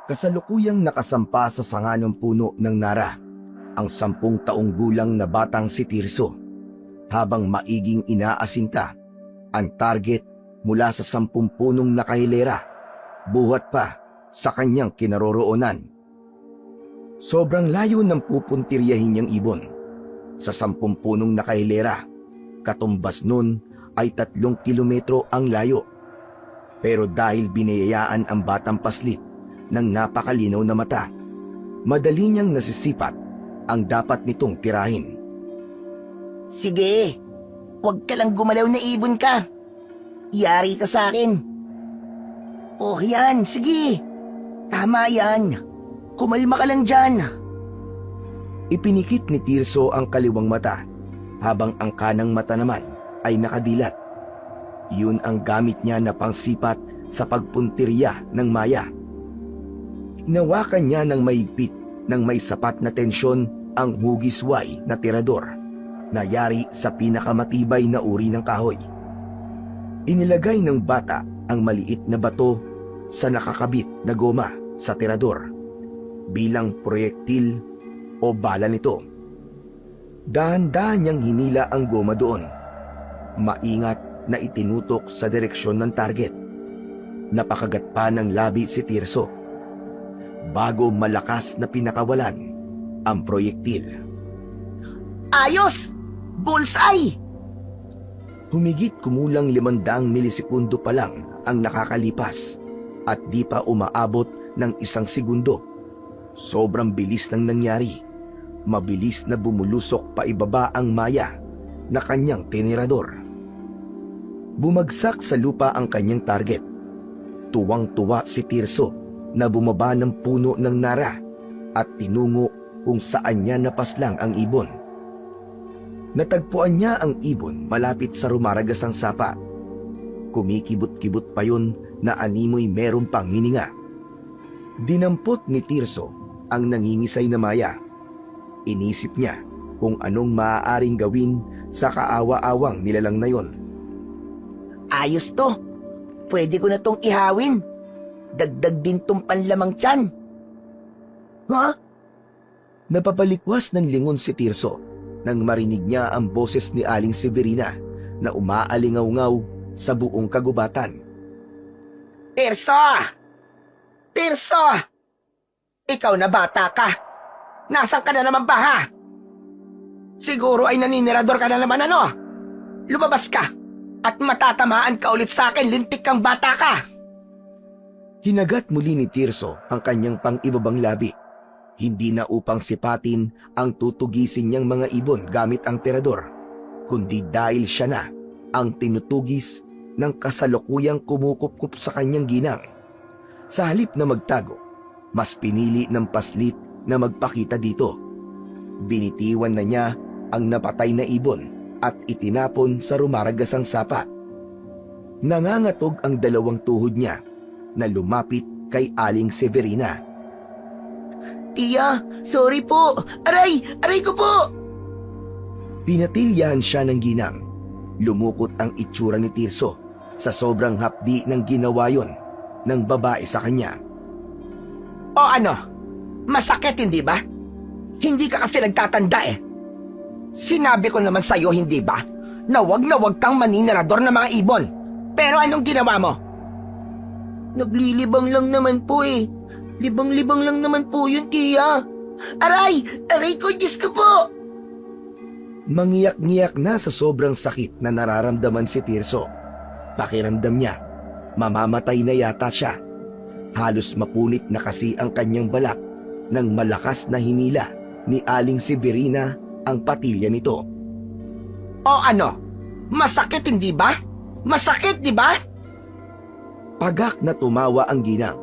Kasalukuyang nakasampa sa sanga ng puno ng nara ang 10 taong gulang na batang si Tirso, habang maiging inaasinta ang target mula sa 10 punong nakahilera, buhat pa sa kanyang kinaroroonan. Sobrang layo ng pupuntiryahin niyang ibon. Sa 10 punong nakahilera, katumbas nun ay 3 kilometro ang layo. Pero dahil binayayaan ang batang paslit ng napakalinaw na mata, madali niyang nasisipat ang dapat nitong tirahin. Sige, huwag ka lang gumalaw na ibon ka. Iyari ka sa akin. Oh yan, sige. Tama yan. Kumalma ka lang dyan. Ipinikit ni Tirso ang kaliwang mata, habang ang kanang mata naman ay nakadilat. Yun ang gamit niya na pangsipat sa pagpuntirya ng maya. Hinawakan niya ng mahigpit nang may sapat na tensyon ang hugisway na tirador na yari sa pinakamatibay na uri ng kahoy. Inilagay ng bata ang maliit na bato sa nakakabit na goma sa tirador bilang proyektil o bala nito. Dahan-dahan niyang hinila ang goma doon. Maingat na itinutok sa direksyon ng target. Napakagat pa ng labi si Tirso bago malakas na pinakawalan ang proyektil. Ayos! Bullseye! Humigit kumulang 500 milisekundo pa lang ang nakakalipas at di pa umaabot ng 1 segundo. Sobrang bilis ng nangyari. Mabilis na bumulusok pa ibaba ang maya na kanyang tinirador. Bumagsak sa lupa ang kanyang target. Tuwang-tuwa si Tirso na bumaba ng puno ng nara at tinungo kung saan niya napaslang ang ibon. Natagpuan niya ang ibon malapit sa rumaragasang sapa. Kumikibot-kibot pa yun na animoy meron pang hininga. Dinampot ni Tirso ang nangingisay na maya. Inisip niya kung anong maaaring gawin sa kaawa-awang nilalang na yon. Ayos to. Pwede ko na tong ihawin. Dagdag din tong panlamang tiyan. Ha? Napapalikwas ng lingon si Tirso nang marinig niya ang boses ni Aling Severina na umaalingaw-ngaw sa buong kagubatan. Tirso! Tirso! Ikaw na bata ka. Nasaan ka na naman ba, ha? Siguro ay naninirador ka na naman, ano? Lumabas ka at matatamaan ka ulit sa akin, lintik kang bata ka. Hinagat muli ni Tirso ang kanyang pang-ibabang labi, hindi na upang sipatin ang tutugisin niyang mga ibon gamit ang tirador, kundi dahil siya na ang tinutugis ng kasalukuyang kumukup-kup sa kanyang ginang. Sa halip na magtago, mas pinili ng paslit na magpakita dito. Binitiwan na niya ang napatay na ibon at itinapon sa rumaragasang sapa. Nangangatog ang 2 tuhod niya na lumapit kay Aling Severina. Tiya, sorry po. Aray! Aray ko po! Pinatilyahan siya ng ginang. Lumukot ang itsura ni Tirso sa sobrang hapdi ng ginawa yon ng babae sa kanya. O ano? Masakit, hindi ba? Hindi ka kasi nagtatanda eh. Sinabi ko naman sa'yo, hindi ba, na wag kang maninirador ng mga ibon. Pero anong ginawa mo? Naglilibang lang naman po eh. Libang-libang lang naman po yun, Tiya. Aray! Aray ko, Diyos ko po! Mangiyak-ngiyak na sa sobrang sakit na nararamdaman si Tirso. Pakiramdam niya, mamamatay na yata siya. Halos mapunit na kasi ang kanyang balat nang malakas na hinila ni Aling Severina ang patilya nito. O ano? Masakit, hindi ba? Masakit, di ba? Pagak na tumawa ang ginang.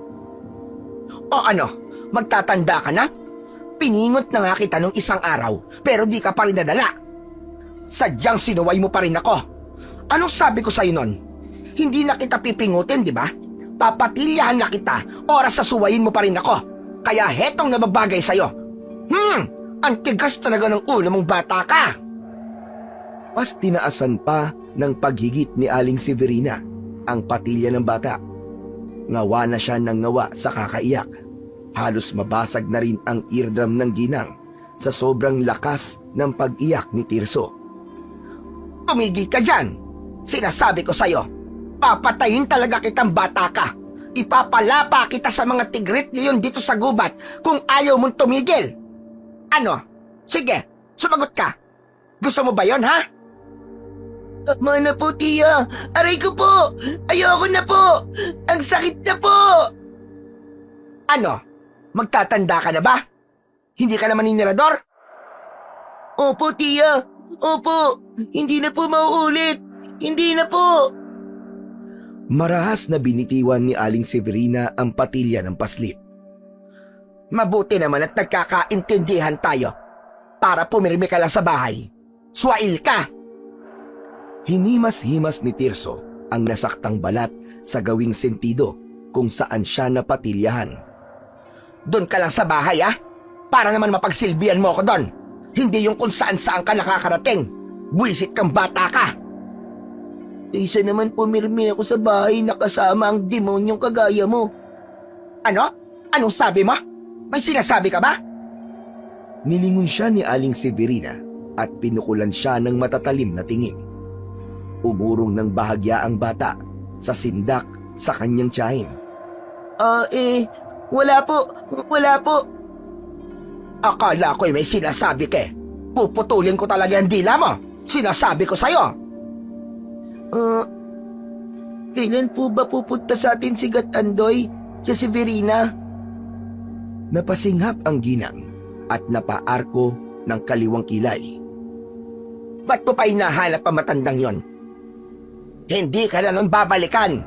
O ano? Magtatanda ka na? Piningot na nga kita nung isang araw, pero di ka pa rin nadala. Sadyang sinuway mo pa rin ako. Anong sabi ko sa'yo nun? Hindi na kita pipingutin, di ba? Papatilyahan na kita, oras sa suwayin mo pa rin ako. Kaya hetong nababagay sa'yo. Ang tigas talaga ng ulo mong bata ka. Mas tinaasan pa ng paghigit ni Aling Severina ang patilya ng bata. Ngawa na siya ng ngawa sa kakaiyak. Halos mabasag na rin ang eardrum ng ginang sa sobrang lakas ng pag-iyak ni Tirso. Tumigil ka dyan! Sinasabi ko sa'yo, papatayin talaga kitang bata ka! Ipapalapa kita sa mga tigrit leon dito sa gubat kung ayaw mong tumigil! Ano? Sige, sumagot ka! Gusto mo ba yon, ha? Tama na po, tiya! Aray ko po! Ayoko na po! Ang sakit na po! Ano? Magtatanda ka na ba? Hindi ka naman ninirador? Opo, tiya! Opo! Hindi na po mauulit! Hindi na po! Marahas na binitiwan ni Aling Severina ang patilya ng paslip. Mabuti naman at nagkakaintindihan tayo. Para pumirmi ka lang sa bahay. Swail ka! Hinimas-himas ni Tirso ang nasaktang balat sa gawing sentido kung saan siya napatilyahan. Doon ka lang sa bahay, ha? Para naman mapagsilbihan mo ako doon. Hindi yung kung saan-saan ka nakakarating. Buwisit kang bata ka. Isa naman pumirmi ako sa bahay na kasama ang demonyong kagaya mo. Ano? Anong sabi mo? May sinasabi ka ba? Nilingon siya ni Aling Severina at pinukulan siya ng matatalim na tingin. Umurong ng bahagya ang bata sa sindak sa kanyang tiyahin. Wala po. Akala ko'y may sinasabi ka. Puputulin ko talaga ang dila mo. Sinasabi ko sa'yo. Kailan po ba pupunta sa atin si Gatandoy, si Severina? Napasinghap ang ginang at napaarko ng kaliwang kilay. Ba't mo pa hinahanap ang matandang yon? Hindi ka na nun babalikan.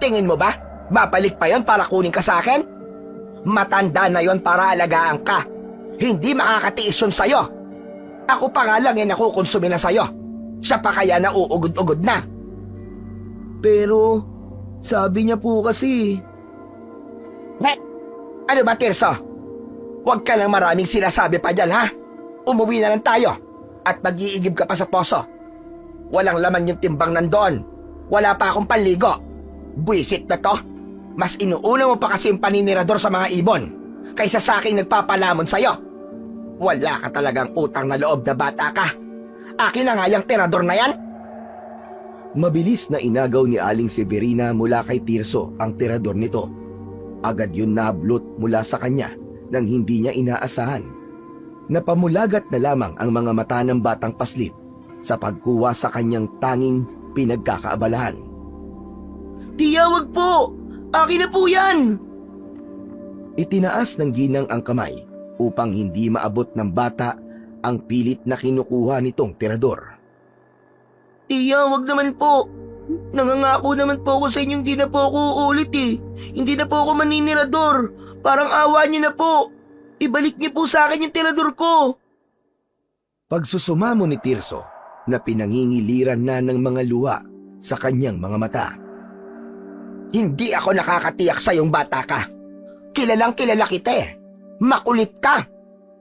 Tingin mo ba? Babalik pa yon para kunin ka sa akin? Matanda na yon para alagaan ka. Hindi makakatiis yun sa'yo. Ako pa nga lang nakukonsumi na sa'yo. Siya pa kaya nauugod-ugod na. Pero, sabi niya po kasi... Ano ba, Tirso? Huwag ka lang maraming sinasabi pa dyan, ha? Umuwi na lang tayo at mag-iigib ka pa sa poso. Walang laman yung timbang nandoon. Wala pa akong panligo. Buisit na to. Mas inuuna mo pa kasi yung paninirador sa mga ibon kaysa sa aking nagpapalamon sa'yo. Wala ka talagang utang na loob na bata ka. Akin na nga yung tirador na yan. Mabilis na inagaw ni Aling Severina mula kay Tirso ang tirador nito. Agad yun nablot mula sa kanya nang hindi niya inaasahan. Napamulagat na lamang ang mga mata ng batang paslip sa pagkuha sa kanyang tanging pinagkakaabalahan. Tiya, wag po! Akin na po yan! Itinaas ng ginang ang kamay upang hindi maabot ng bata ang pilit na kinukuha nitong tirador. Tiya, wag naman po. Nangangako naman po ako sa inyong di na po ako uulit eh. Hindi na po ako maninirador. Parang awa niyo na po. Ibalik niyo po sa akin yung tirador ko. Pagsusumamo ni Tirso na pinangingiliran na ng mga luha sa kanyang mga mata. Hindi ako nakakatiyak sa iyong bata ka. Kilalang kilala kita eh. Makulit ka.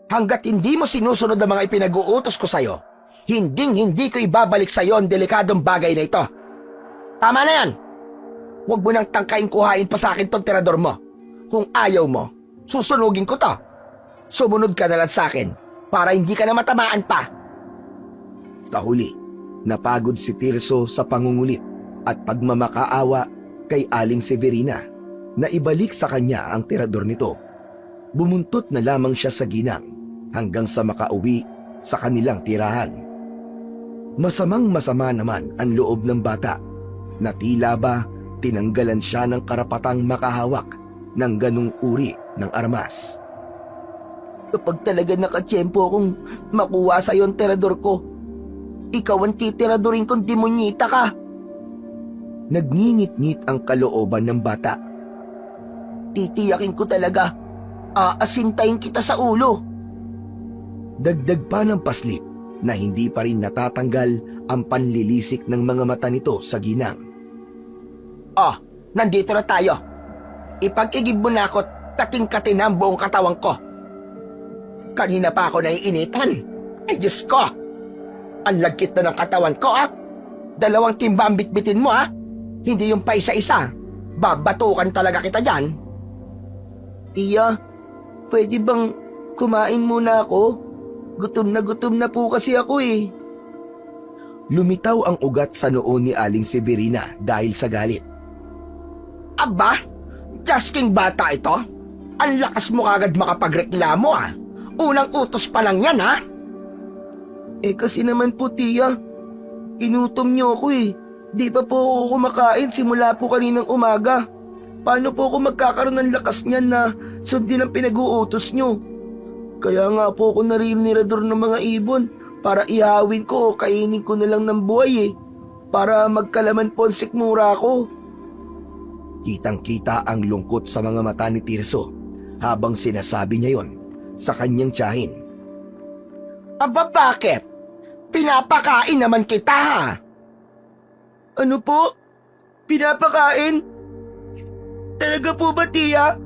Hanggat hindi mo sinusunod ang mga ipinag-uutos ko sa'yo, hindi ko ibabalik sa'yo ang delikadong bagay na ito. Tama na yan. Huwag mo nang tangkain kuhain pa sa akin tong tirador mo. Kung ayaw mo, susunugin ko to. Sumunod ka na lang sa akin para hindi ka na matamaan pa. Sa huli, napagod si Tirso sa pangungulit at pagmamakaawa kay Aling Severina na ibalik sa kanya ang tirador nito. Bumuntot na lamang siya sa ginang hanggang sa makauwi sa kanilang tirahan. Masamang-masama naman ang loob ng bata na tila ba tinanggalan siya ng karapatang makahawak ng ganung uri ng armas. Kapag talaga nakatsyempo akong makuha sa yung tirador ko, ikaw ang titiradorin kong demonyita ka. Nagngingit-ngit ang kalooban ng bata. Titiyakin ko talaga. Aasintayin kita sa ulo. Dagdag pa ng paslip na hindi pa rin natatanggal ang panlilisik ng mga mata nito sa ginang. Nandito na tayo. Ipag-igib mo na ako, kating-katin ang buong katawan ko. Kanina pa ako naiinitan. Ay Diyos ko! Ang lagkit na ng katawan ko, 2 timba ang bitbitin mo, Hindi yung pa isa-isa. Babatukan talaga kita dyan. Tiya, pwede bang kumain muna ako? Gutom na po kasi ako eh. Lumitaw ang ugat sa noo ni Aling Severina dahil sa galit. Aba, jasking bata ito. Ang lakas mo kagad makapagreklamo ah. Unang utos pa lang yan ha. Eh kasi naman po tiya, inutom niyo ako eh. Di pa po ako kumakain simula po kaninang umaga. Paano po ako magkakaroon ng lakas niyan na sundin ang pinag-uutos niyo? Kaya nga po ako narinirador ng mga ibon para ihawin ko o kainin ko na lang ng buhay eh. Para magkalaman po ang sikmura ko. Kitang-kita ang lungkot sa mga mata ni Tirso habang sinasabi niya yon sa kanyang tiyahin. Aba bakit? Pinapakain naman kita ha. Ano po? Pinapakain? Talaga po ba, tiya?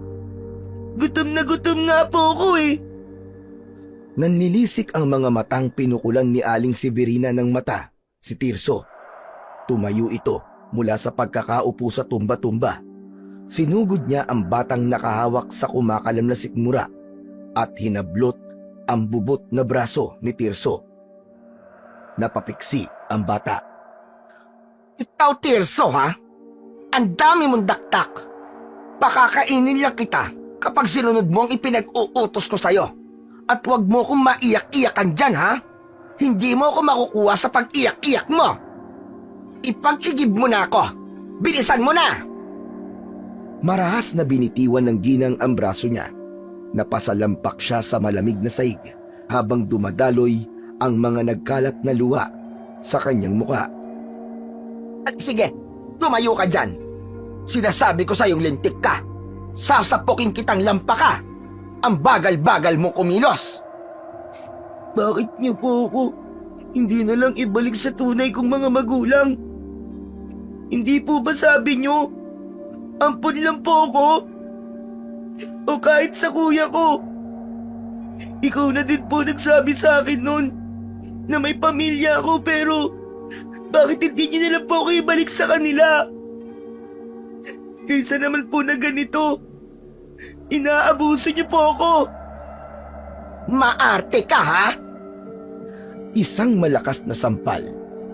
Gutom nga po ako eh. Nanlilisik ang mga matang pinukulan ni Aling Severina ng mata, si Tirso. Tumayo ito mula sa pagkakaupo sa tumba-tumba. Sinugod niya ang batang nakahawak sa kumakalam na sikmura at hinablot ang bubot na braso ni Tirso. Napapiksi ang bata. Ikaw Tirso ha? Ang dami mong daktak. Pakakainin lang kita kapag sinunod mo ang ipinag-uutos ko sa'yo. At huwag mo kong maiyak-iyakan dyan ha? Hindi mo ako makukuha sa pag-iyak-iyak mo. Ipag-igib mo na ako. Bilisan mo na! Marahas na binitiwan ng ginang ang braso niya. Napasalampak siya sa malamig na sahig habang dumadaloy ang mga nagkalat na luha sa kanyang muka. At sige, tumayo ka dyan. Sinasabi ko sa'yong lintik ka. Sasapukin kitang lampa ka. Ang bagal-bagal mo kumilos. Bakit niyo po ako hindi na lang ibalik sa tunay kong mga magulang? Hindi po ba sabi niyo, ampun lang po ako? O kahit sa kuya ko. Ikaw na din po nagsabi sa akin noon na may pamilya ako pero bakit hindi niyo na lang po ako ibalik sa kanila? Kaysa naman po na ganito, inaabuso niyo po ako. Maarte ka ha? Isang malakas na sampal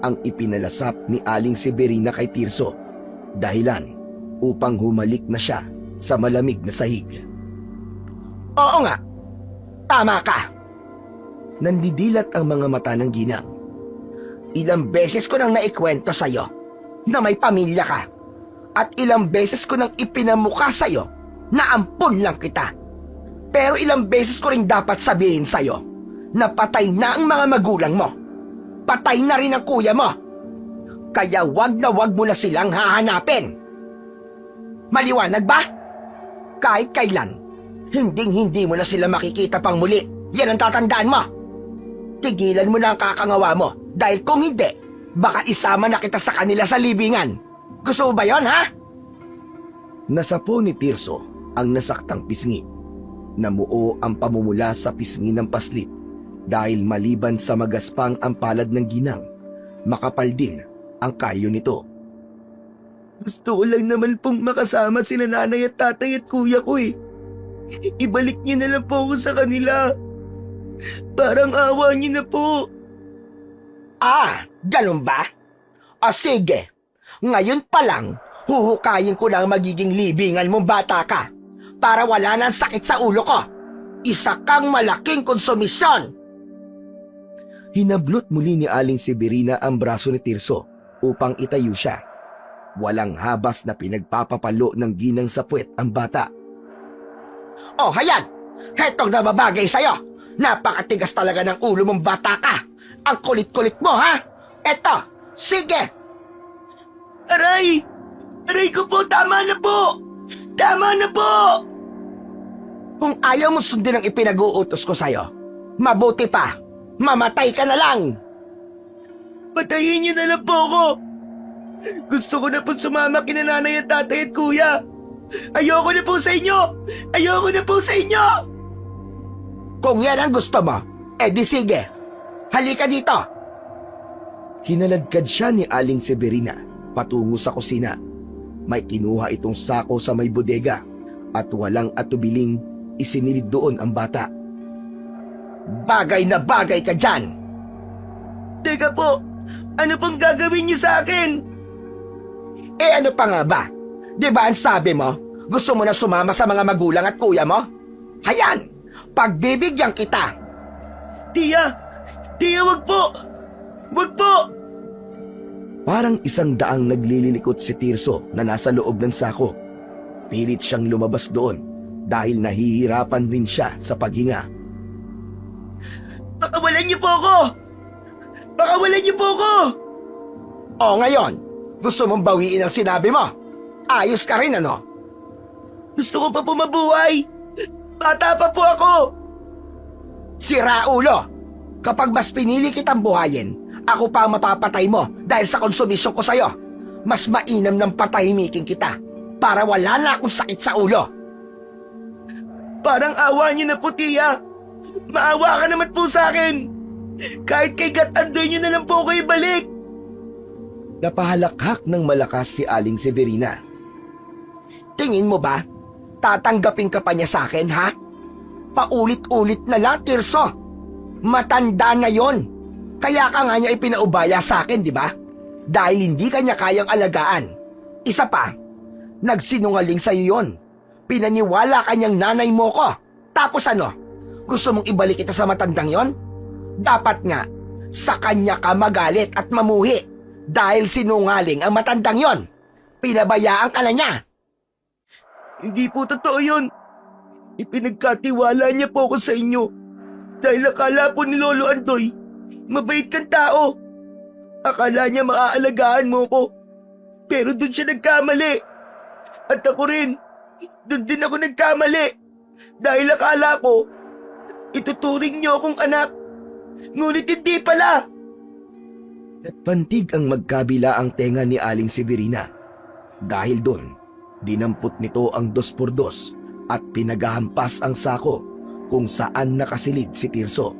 ang ipinalasap ni Aling Severina kay Tirso, dahilan upang humalik na siya sa malamig na sahig. Oo nga, tama ka. Nandidilat ang mga mata ng ginang. Ilang beses ko nang naikwento sa'yo na may pamilya ka. At ilang beses ko nang ipinamukha sa'yo na ampun lang kita. Pero ilang beses ko rin dapat sabihin sa'yo na patay na ang mga magulang mo. Patay na rin ang kuya mo. Kaya wag na wag mo na silang hahanapin. Maliwanag ba? Kahit kailan, hindi mo na sila makikita pang muli. Yan ang tatandaan mo. Tigilan mo na ang kakangawa mo dahil kung hindi, baka isama na kita sa kanila sa libingan. Gusto mo ba yun, ha? Nasapo ni Tirso ang nasaktang pisngi. Namuo ang pamumula sa pisngi ng paslit dahil maliban sa magaspang ang palad ng ginang, makapal din ang kalyo nito. Gusto ko lang naman pong makasama sina nanay at tatay at kuya ko eh. Ibalik niyo na lang po ako sa kanila. Parang awa niyo na po. Ah, ganun ba? O sige, ngayon pa lang, huhukayin ko na ang magiging libingan mong bata ka para wala na ang sakit sa ulo ko. Isa kang malaking konsumisyon. Hinablot muli ni Aling Severina ang braso ni Tirso upang itayo siya. Walang habas na pinagpapapalo ng ginang sa puwet ang bata. Oh, hayan! Hetong nababagay sa'yo! Napakatigas talaga ng ulo mong bata ka! Ang kulit-kulit mo, ha? Eto, sige! Aray! Aray ko po, tama na po! Tama na po! Kung ayaw mo sundin ang ipinag-uutos ko sa'yo, mabuti pa, mamatay ka na lang! Patayin niyo na lang po ako! Gusto ko na po sumama kina nanay at tatay at kuya! Ayoko na po sa inyo! Ayoko na po sa inyo! Kung yan ang gusto mo, di sige, halika dito! Hinaladkad siya ni Aling Severina patungo sa kusina. May kinuha itong sako sa may bodega at walang atubiling isinilid doon ang bata. Bagay na bagay ka dyan! Teka po, ano pong gagawin niyo sa akin? Eh ano pa nga ba? Di ba ang sabi mo, gusto mo na sumama sa mga magulang at kuya mo? Hayan! Pagbibigyan kita! Tia! Tia, wag po! Wag po! Parang 100 naglililikot si Tirso na nasa loob ng sako. Pilit siyang lumabas doon dahil nahihirapan rin siya sa paghinga. Pakawalan niyo po ako! Pakawalan niyo po ako! O ngayon, gusto mong bawiin ang sinabi mo? Ayos ka rin ano? Gusto ko pa po mabuhay! Bata pa po ako! Sira ulo! Kapag mas pinili kitang buhayin, ako pa ang mapapatay mo dahil sa konsumisyon ko sa'yo. Mas mainam ng patahimikin kita para wala na akong sakit sa ulo. Parang awa niyo na po, Tia! Maawa ka naman po sa akin! Kahit kay Gatandoy niyo na lang po ako ibalik! Napahalakhak ng malakas si Aling Severina. Tingin mo ba, tatanggapin ka pa niya sa akin, ha? Paulit-ulit na lang, Tirso. Matanda na yon. Kaya ka nga niya ipinaubaya sa akin, di ba? Dahil hindi ka niya kayang alagaan. Isa pa, nagsinungaling sa'yo yon. Pinaniwala ka niyang nanay mo ko. Tapos ano, gusto mong ibalik kita sa matandang yon? Dapat nga, sa kanya ka magalit at mamuhi. Dahil sinungaling ang matandang yon. Pinabayaan ka na niya. Hindi po totoo yun. Ipinagkatiwala niya po ako sa inyo. Dahil akala po ni Lolo Andoy, mabait kang tao. Akala niya maaalagaan mo ko. Pero doon siya nagkamali. At ako rin, doon din ako nagkamali. Dahil akala ko, ituturing niyo akong anak. Ngunit hindi pala. Pantig ang magkabila ang tenga ni Aling Severina. Dahil doon, dinampot nito ang 2x2 at pinagahampas ang sako kung saan nakasilid si Tirso.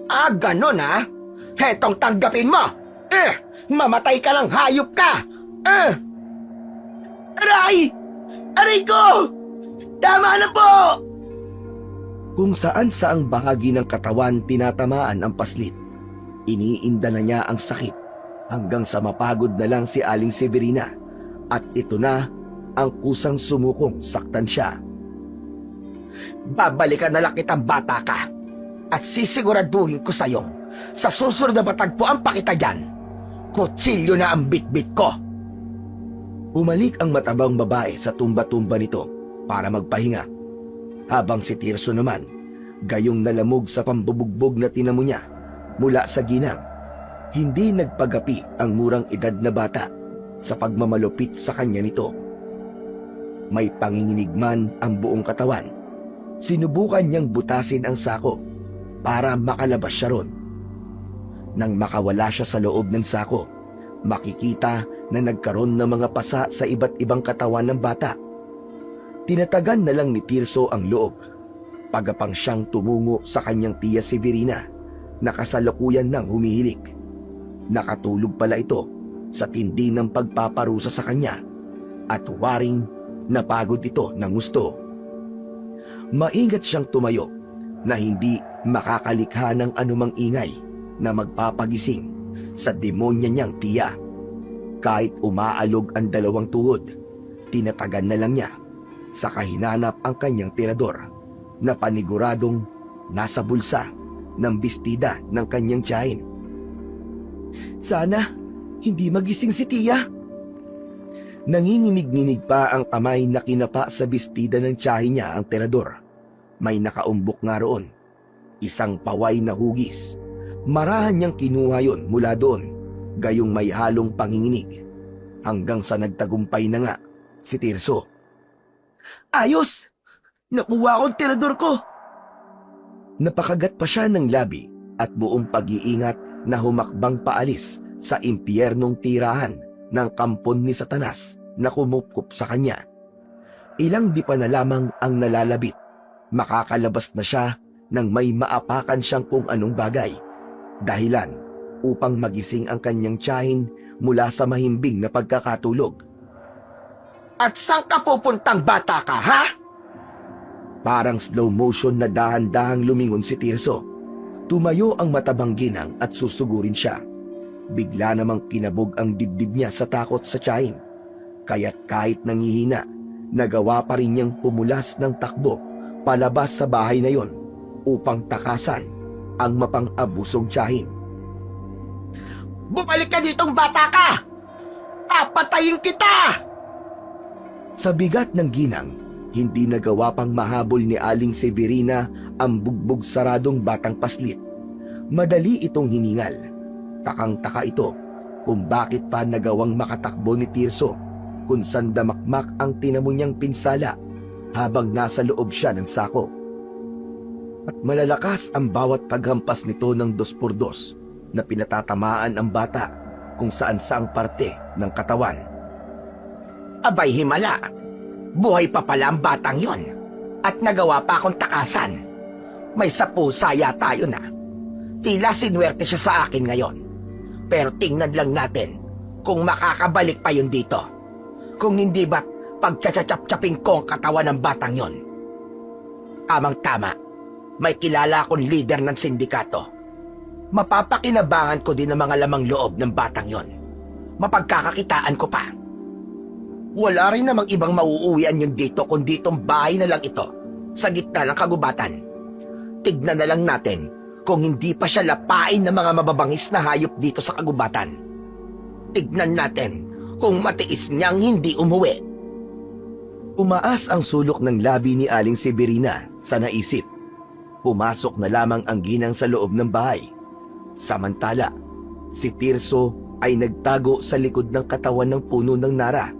Ah, ganon ha? Hetong tanggapin mo! Mamatay ka lang, hayop ka! Aray! Aray ko! Tama na po! Kung saan saang bahagi ng katawan tinatamaan ang paslit. Iniinda na niya ang sakit hanggang sa mapagod na lang si Aling Severina at ito na ang kusang sumukong saktan siya. Babalikan na lang kitang bata ka at sisiguraduhin ko sa'yo sa susunod na matagpuan pa kita dyan. Kutsilyo na ang bitbit ko. Bumalik ang matabang babae sa tumba-tumba nito para magpahinga. Habang si Tirso naman, gayong nalamog sa pambubugbog na tinamo niya mula sa ginang, hindi nagpagapi ang murang edad na bata sa pagmamalupit sa kanya nito. May panginginig man ang buong katawan. Sinubukan niyang butasin ang sako para makalabas siya ron. Nang makawala siya sa loob ng sako, makikita na nagkaroon ng mga pasa sa iba't ibang katawan ng bata. Tinatagan na lang ni Tirso ang loob, pagapang siyang tumungo sa kanyang tiya Severina na kasalukuyan nang humihilik. Nakatulog pala ito sa tindi ng pagpaparusa sa kanya at waring napagod ito ng gusto. Maingat siyang tumayo na hindi makakalikha ng anumang ingay na magpapagising sa demonya niyang tiya. Kahit umaalog ang 2 tuhod, tinatagan na lang niya sa kahinanap ang kanyang tirador na paniguradong nasa bulsa ng bestida ng kanyang tiyahin. Sana hindi magising si tiya. Nanginginig-nginig pa ang kamay na kinapa sa bestida ng tiyahin niya ang tirador. May nakaumbok nga roon, isang paway na hugis. Marahan niyang kinuha yon mula doon, gayong may halong panginginig, hanggang sa nagtagumpay na nga si Tirso. Ayos! Nakuha ko ang tirador ko! Napakagat pa siya ng labi at buong pag-iingat na humakbang paalis sa impyernong tirahan ng kampon ni Satanas na kumupkup sa kanya. Ilang di pa na lamang ang nalalabit, makakalabas na siya nang may maapakan siyang kung anong bagay. Dahilan upang magising ang kanyang tiyahin mula sa mahimbing na pagkakatulog. At saan ka pupuntang bata ka, ha? Parang slow motion na dahan-dahang lumingon si Tirso. Tumayo ang matabang ginang at susugurin siya. Bigla namang kinabog ang dibdib niya sa takot sa tiyahin. Kaya't kahit nangihina, nagawa pa rin niyang pumulas ng takbo palabas sa bahay na yon upang takasan ang mapang-abusong tiyahin. Bumalik ka ditong bata ka! Papatayin kita! Sa bigat ng ginang, hindi nagawa pang mahabol ni Aling Severina ang bugbog saradong batang paslit. Madali itong hiningal. Takang-taka ito kung bakit pa nagawang makatakbo ni Tirso kung saan damakmak ang tinamo niyang pinsala habang nasa loob siya ng sako. At malalakas ang bawat paghampas nito ng 2x2 na pinatatamaan ang bata kung saan-saang parte ng katawan. Abay himala, buhay pa pala ang batang yon at nagawa pa akong takasan. May sapusa yata yun ah. Tila sinuwerte siya sa akin ngayon. Pero tingnan lang natin kung makakabalik pa yun dito. Kung hindi ba't pagtsatsap-tsapin ko ang katawan ng batang yon. Tamang-tama, may kilala akong leader ng sindikato. Mapapakinabangan ko din ang mga lamang loob ng batang yon. Mapagkakakitaan ko pa. Wala rin namang ibang mauuwian yun dito kundi itong bahay na lang ito sa gitna ng kagubatan. Tignan na lang natin kung hindi pa siya lapain ng mga mababangis na hayop dito sa kagubatan. Tignan natin kung matiis niyang hindi umuwi. Umaas ang sulok ng labi ni Aling Severina sa naisip. Pumasok na lamang ang ginang sa loob ng bahay. Samantala, si Tirso ay nagtago sa likod ng katawan ng puno ng nara,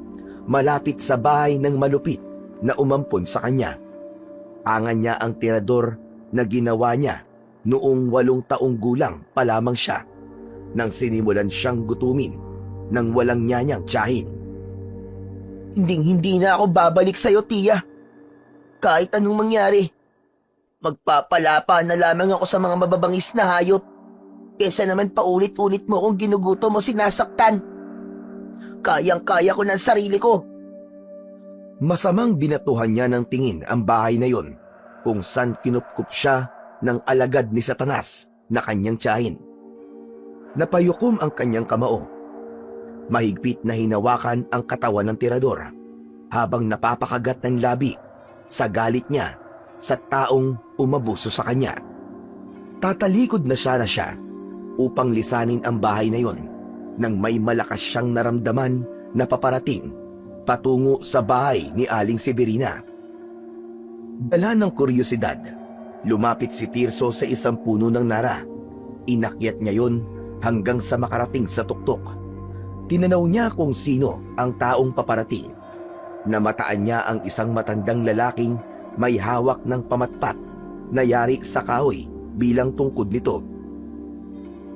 malapit sa bahay ng malupit na umampon sa kanya. Angan niya ang tirador na ginawa niya noong 8 taong gulang pa lamang siya nang sinimulan siyang gutumin ng walang nyanyang tiyahin. Hindi na ako babalik sa'yo, tiya. Kahit anong mangyari. Magpapalapa na lamang ako sa mga mababangis na hayop. Kesa naman paulit-ulit mo kung ginuguto mo sinasaktan. Kayang-kaya ko ng sarili ko. Masamang binatuhan niya ng tingin ang bahay na yon kung saan kinupkup siya ng alagad ni Satanas na kanyang tiyahin. Napayukom ang kanyang kamao. Mahigpit na hinawakan ang katawan ng tirador habang napapakagat ng labi sa galit niya sa taong umabuso sa kanya. Tatalikod na siya upang lisanin ang bahay na yon nang may malakas siyang naramdaman na paparating patungo sa bahay ni Aling Severina. Dala ng kuryosidad, lumapit si Tirso sa isang puno ng nara. Inakyat niya yon hanggang sa makarating sa tuktok. Tinanaw niya kung sino ang taong paparating. Namataan niya ang isang matandang lalaking may hawak ng pamatpat na yari sa kahoy bilang tungkod nito.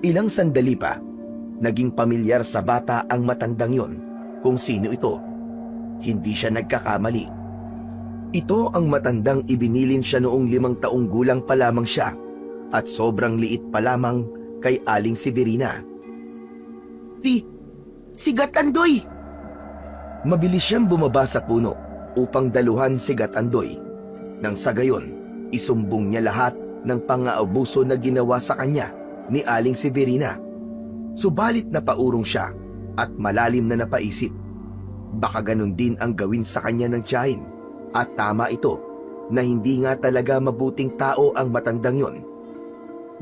Ilang sandali pa, naging pamilyar sa bata ang matandang yon kung sino ito. Hindi siya nagkakamali. Ito ang matandang ibinilin siya noong 5 taong gulang pa lamang siya at sobrang liit pa lamang kay Aling Severina. Si Gatandoy! Mabilis siyang bumaba sa puno upang daluhan si Gatandoy. Nang sa gayon, isumbong niya lahat ng pang-aabuso na ginawa sa kanya ni Aling Severina. Subalit napaurong siya at malalim na napaisip. Baka ganun din ang gawin sa kanya ng tiyahin. At tama ito na hindi nga talaga mabuting tao ang matandang yon.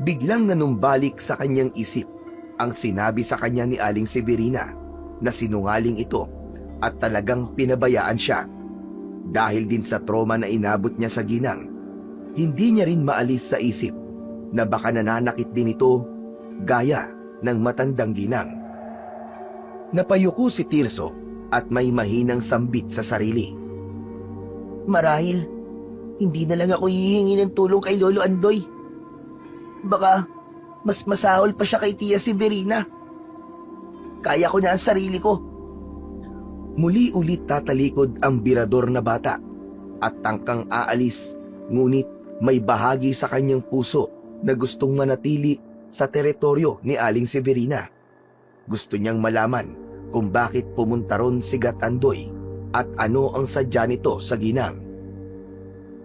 Biglang nanumbalik sa kanyang isip ang sinabi sa kanya ni Aling Severina na sinungaling ito at talagang pinabayaan siya. Dahil din sa trauma na inabot niya sa ginang, hindi niya rin maalis sa isip na baka nananakit din ito gaya ng matandang ginang. Napayuko si Tirso at may mahinang sambit sa sarili. Marahil, hindi na lang ako hihingi ng tulong kay Lolo Andoy. Baka, mas masahol pa siya kay Tia Severina. Kaya ko na ang sarili ko. Muli ulit tatalikod ang birador na bata at tangkang aalis, ngunit may bahagi sa kanyang puso na gustong manatili sa teritoryo ni Aling Severina. Gusto niyang malaman kung bakit pumunta ron si Gatandoy at ano ang sadya nito sa ginang.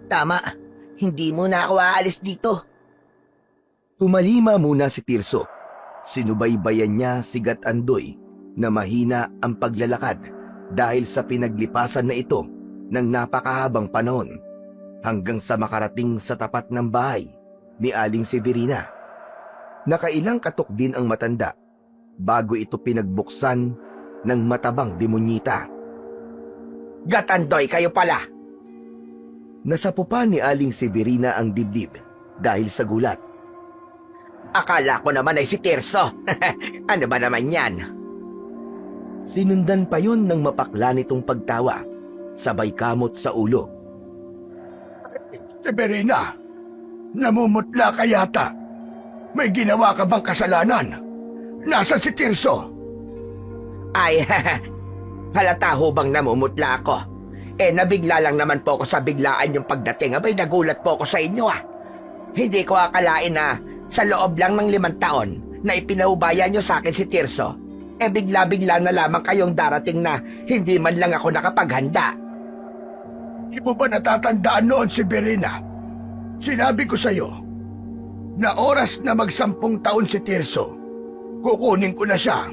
Tama, hindi mo na ako aalis dito. Tumalima muna si Tirso. Sinubaybayan niya si Gatandoy na mahina ang paglalakad dahil sa pinaglipasan na ito ng napakahabang panahon hanggang sa makarating sa tapat ng bahay ni Aling Severina. Nakailang katok din ang matanda bago ito pinagbuksan ng matabang demonyita. Gatandoy, kayo pala. Nasapupan ni Aling Severina ang dibdib dahil sa gulat. Akala ko naman ay si Tirso. Ano ba naman yan? Sinundan pa yon ng mapakla nitong pagtawa, sabay kamot sa ulo. Severina, namumutla ka yata. May ginawa ka bang kasalanan? Nasa si Tirso? Ay, halata ho bang namumutla ako? Nabigla lang naman po ako sa biglaan yung pagdating. Abay, nagulat po ako sa inyo Hindi ko akalain na sa loob lang ng 5 taon na ipinaubaya nyo sa akin si Tirso, bigla-bigla na lamang kayong darating na hindi man lang ako nakapaghanda. Di mo ba natatandaan noon, Severina? Sinabi ko sa'yo na oras na mag-10 taon si Tirso, kukunin ko na siya.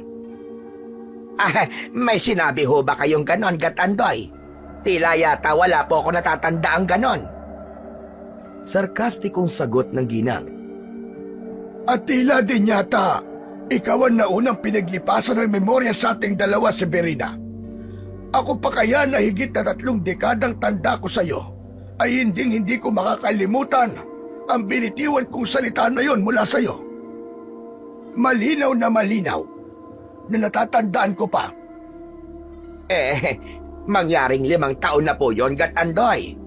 May sinabi ho ba kayong ganon, Gatandoy? Tila yata wala po ako natatandaang ganon. Sarkastikong sagot ng ginang. At tila din yata, ikaw ang naunang pinaglipasan ng memorya sa ating dalawa, Severina. Ako pa kaya na higit na 3 dekadang tanda ko sa'yo, ay hindi ko makakalimutan ang binitiwan kong salita na yon mula sa'yo. Malinaw na natatandaan ko pa. Mangyaring 5 taon na po yon, Gatandoy.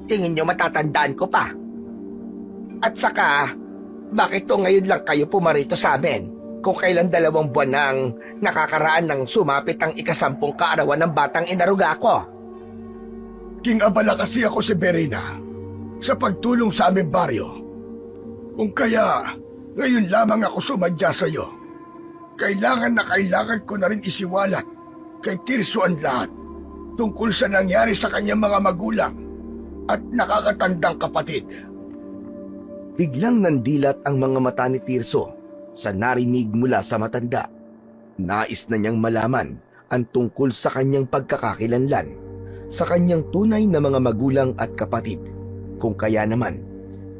Tingin nyo matatandaan ko pa. At saka, bakit to ngayon lang kayo pumarito sa amin kung kailan 2 buwan nang nakakaraan ng sumapit ang ika-10 kaarawan ng batang inaruga ko? King-abala kasi ako, Severina, sa pagtulong sa aming baryo. Kung kaya, ngayon lamang ako sumadya sa iyo. Kailangan ko na rin isiwalat kay Tirso ang lahat tungkol sa nangyari sa kanyang mga magulang at nakakatandang kapatid. Biglang nandilat ang mga mata ni Tirso sa narinig mula sa matanda. Nais na niyang malaman ang tungkol sa kanyang pagkakakilanlan sa kanyang tunay na mga magulang at kapatid. Kung kaya naman,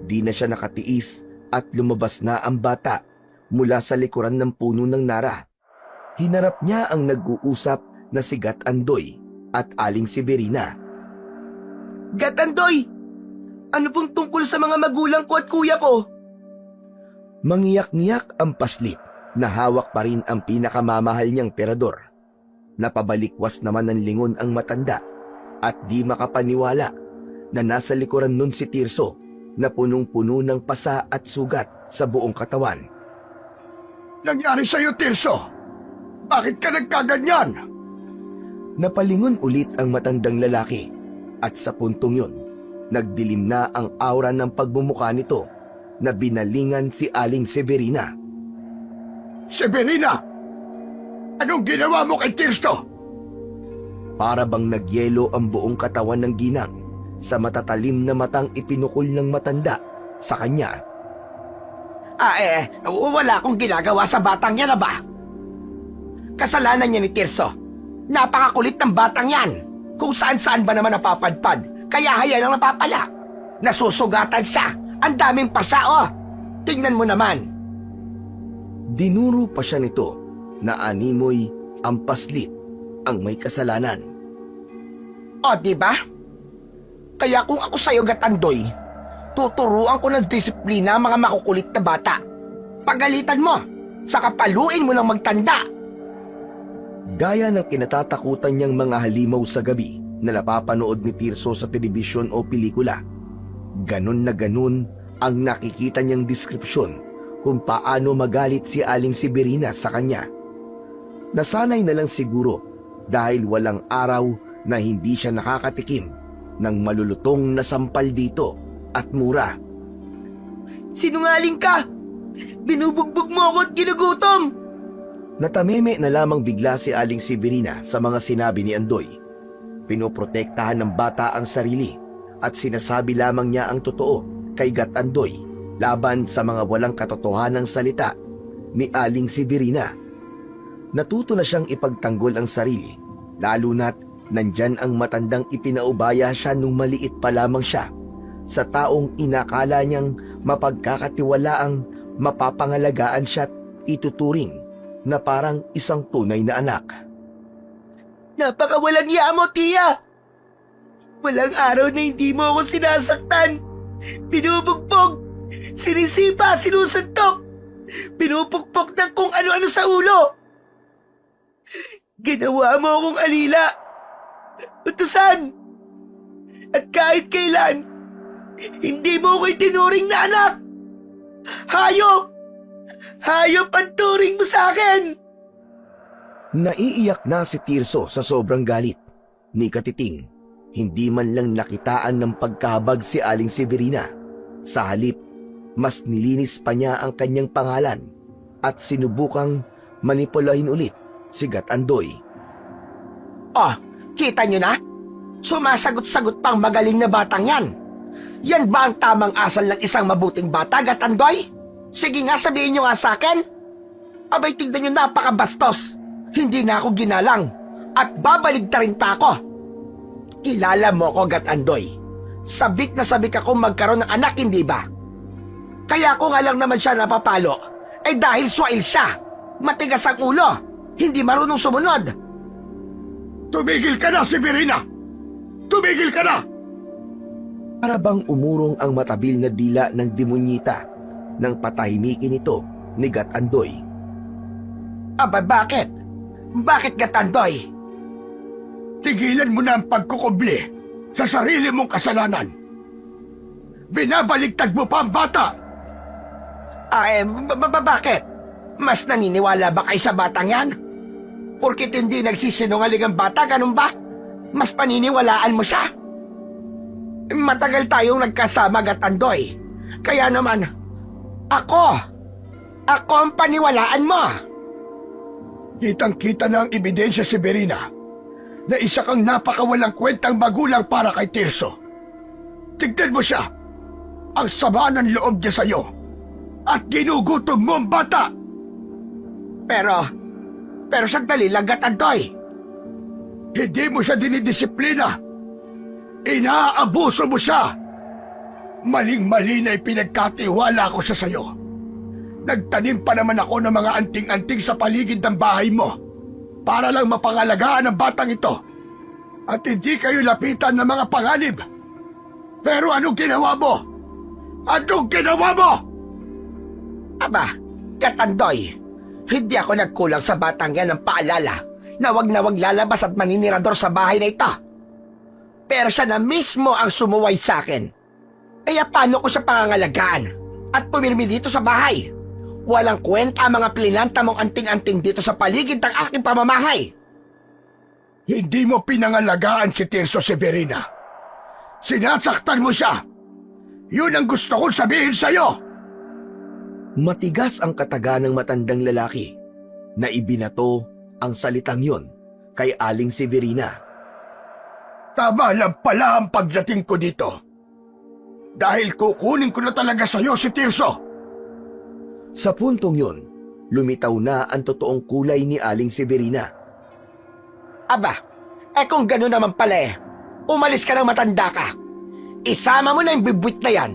di na siya nakatiis at lumabas na ang bata mula sa likuran ng puno ng nara. Hinarap niya ang nag-uusap na si Gatandoy at Aling Severina. Gatandoy! Ano pong tungkol sa mga magulang ko at kuya ko? Mangiyak-ngiyak ang paslit na hawak pa rin ang pinakamamahal niyang terador. Napabalikwas naman ng lingon ang matanda at di makapaniwala na nasa likuran nun si Tirso na punong-puno ng pasa at sugat sa buong katawan. Nangyari sa'yo, Tirso? Bakit ka nagkaganyan? Napalingon ulit ang matandang lalaki at sa puntong yun, nagdilim na ang aura ng pagmumukha nito na binalingan si Aling Severina. Severina! Anong ginawa mo kay Tirso? Para bang nagyelo ang buong katawan ng ginang sa matatalim na matang ipinukol ng matanda sa kanya. Wala akong ginagawa sa batang yan, ba? Kasalanan niya ni Tirso. Napakakulit ng batang yan. Kung saan-saan ba naman napapadpad, kaya hayan ang napapala. Nasusugatan siya. Ang daming pasa, Tingnan mo naman. Dinuro pa siya nito na animoy ang paslit ang may kasalanan. Diba? Kaya kung ako sa'yo, Gatandoy, tuturuan ko ng disiplina ang mga makukulit na bata. Pagalitan mo, saka paluin mo ng magtanda. Gaya ng kinatatakutan niyang mga halimaw sa gabi na napapanood ni Tirso sa telebisyon o pelikula. Ganun na ganun ang nakikita niyang deskripsyon kung paano magalit si Aling Severina sa kanya. Nasanay na lang siguro dahil walang araw na hindi siya nakakatikim ng malulutong na sampal dito at mura. Sinungaling ka! Binubugbog mo ako at ginugutom! Natameme na lamang bigla si Aling Severina sa mga sinabi ni Andoy. Pinoprotektahan ng bata ang sarili at sinasabi lamang niya ang totoo kay Gatandoy laban sa mga walang katotohanang salita ni Aling Severina. Natuto na siyang ipagtanggol ang sarili, lalo na't nandyan ang matandang ipinaubaya siya nung maliit pa lamang siya sa taong inakala niyang mapagkakatiwalaang mapapangalagaan siya't ituturing na parang isang tunay na anak. Napakawalang iya mo, tiya! Walang araw na hindi mo ako sinasaktan. Binubugbog, sinisipa, sinusuntok, pinupukpok ng kung ano-ano sa ulo. Ginawa mo akong alila, utusan. At kahit kailan, hindi mo ko itinuring na anak. Hayop! Hayop ang turing mo sa akin! Naiiyak na si Tirso sa sobrang galit. Ni Katiting, hindi man lang nakitaan ng pagkahabag si Aling Severina. Sa halip, mas nilinis pa niya ang kanyang pangalan at sinubukang manipulahin ulit si Gatandoy. Oh, kita nyo na? Sumasagot-sagot pang magaling na batang yan. Yan ba ang tamang asal ng isang mabuting bata, Gatandoy? Sige nga, sabihin nyo nga sa akin. Abay, tignan nyo, napakabastos. Hindi na ako ginalang at babaligtarin pa ako. Kilala mo ko, Gatandoy. Sabik na sabik ako magkaroon ng anak, hindi ba? Kaya ko nga lang naman siya napapalo, dahil swail siya. Matigas ang ulo, hindi marunong sumunod. Tumigil ka na, Severina! Tumigil ka na! Para bang umurong ang matabil na dila ng demonyita nang patahimikin ito ni Gatandoy. Aba, bakit? Bakit, Gatandoy? Tigilan mo na ang pagkukubli sa sarili mong kasalanan. Binabaligtad mo pa ang bata! Bakit? Mas naniniwala ba kayo sa batang yan? Porkit hindi nagsisinungaling ang bata, ganun ba? Mas paniniwalaan mo siya? Matagal tayong nagkasama, Gatandoy. Kaya naman, ako ang paniwalaan mo. Kitang-kita na ang ebidensya, Severina, na isa kang napakawalang kwentang magulang para kay Tirso. Tignan mo siya, ang sama ng loob niya sa'yo, at ginugutom mo ang bata. Pero sandali lang, Gatandoy. Hindi mo siya dinidisiplina. Inaabuso mo siya. Maling-mali na ipinagkatiwala ko siya sa'yo. Nagtanim pa naman ako ng mga anting-anting sa paligid ng bahay mo para lang mapangalagaan ang batang ito at hindi kayo lapitan ng mga panganib. Pero anong ginawa mo? Anong ginawa mo? Aba, Gatandoy, hindi ako nagkulang sa batang yan ng paalala na wag lalabas at maninirador sa bahay na ito. Pero siya na mismo ang sumuway sa akin. Kaya paano ko siya pangangalagaan at pumirmi dito sa bahay? Walang kwenta ang mga plinanta mong anting-anting dito sa paligid ng aking pamamahay. Hindi mo pinangalagaan si Tirso, Severina. Sinasaktan mo siya. Yun ang gusto kong sabihin sa'yo. Matigas ang kataga ng matandang lalaki na ibinato ang salitang yon kay Aling Severina. Tama lang pala ang pagdating ko dito. Dahil kukunin ko na talaga sa'yo si Tirso. Sa puntong yon, lumitaw na ang totoong kulay ni Aling Severina. Aba, kung gano'n naman pala umalis ka ng matanda ka. Isama mo na yung bibwit na yan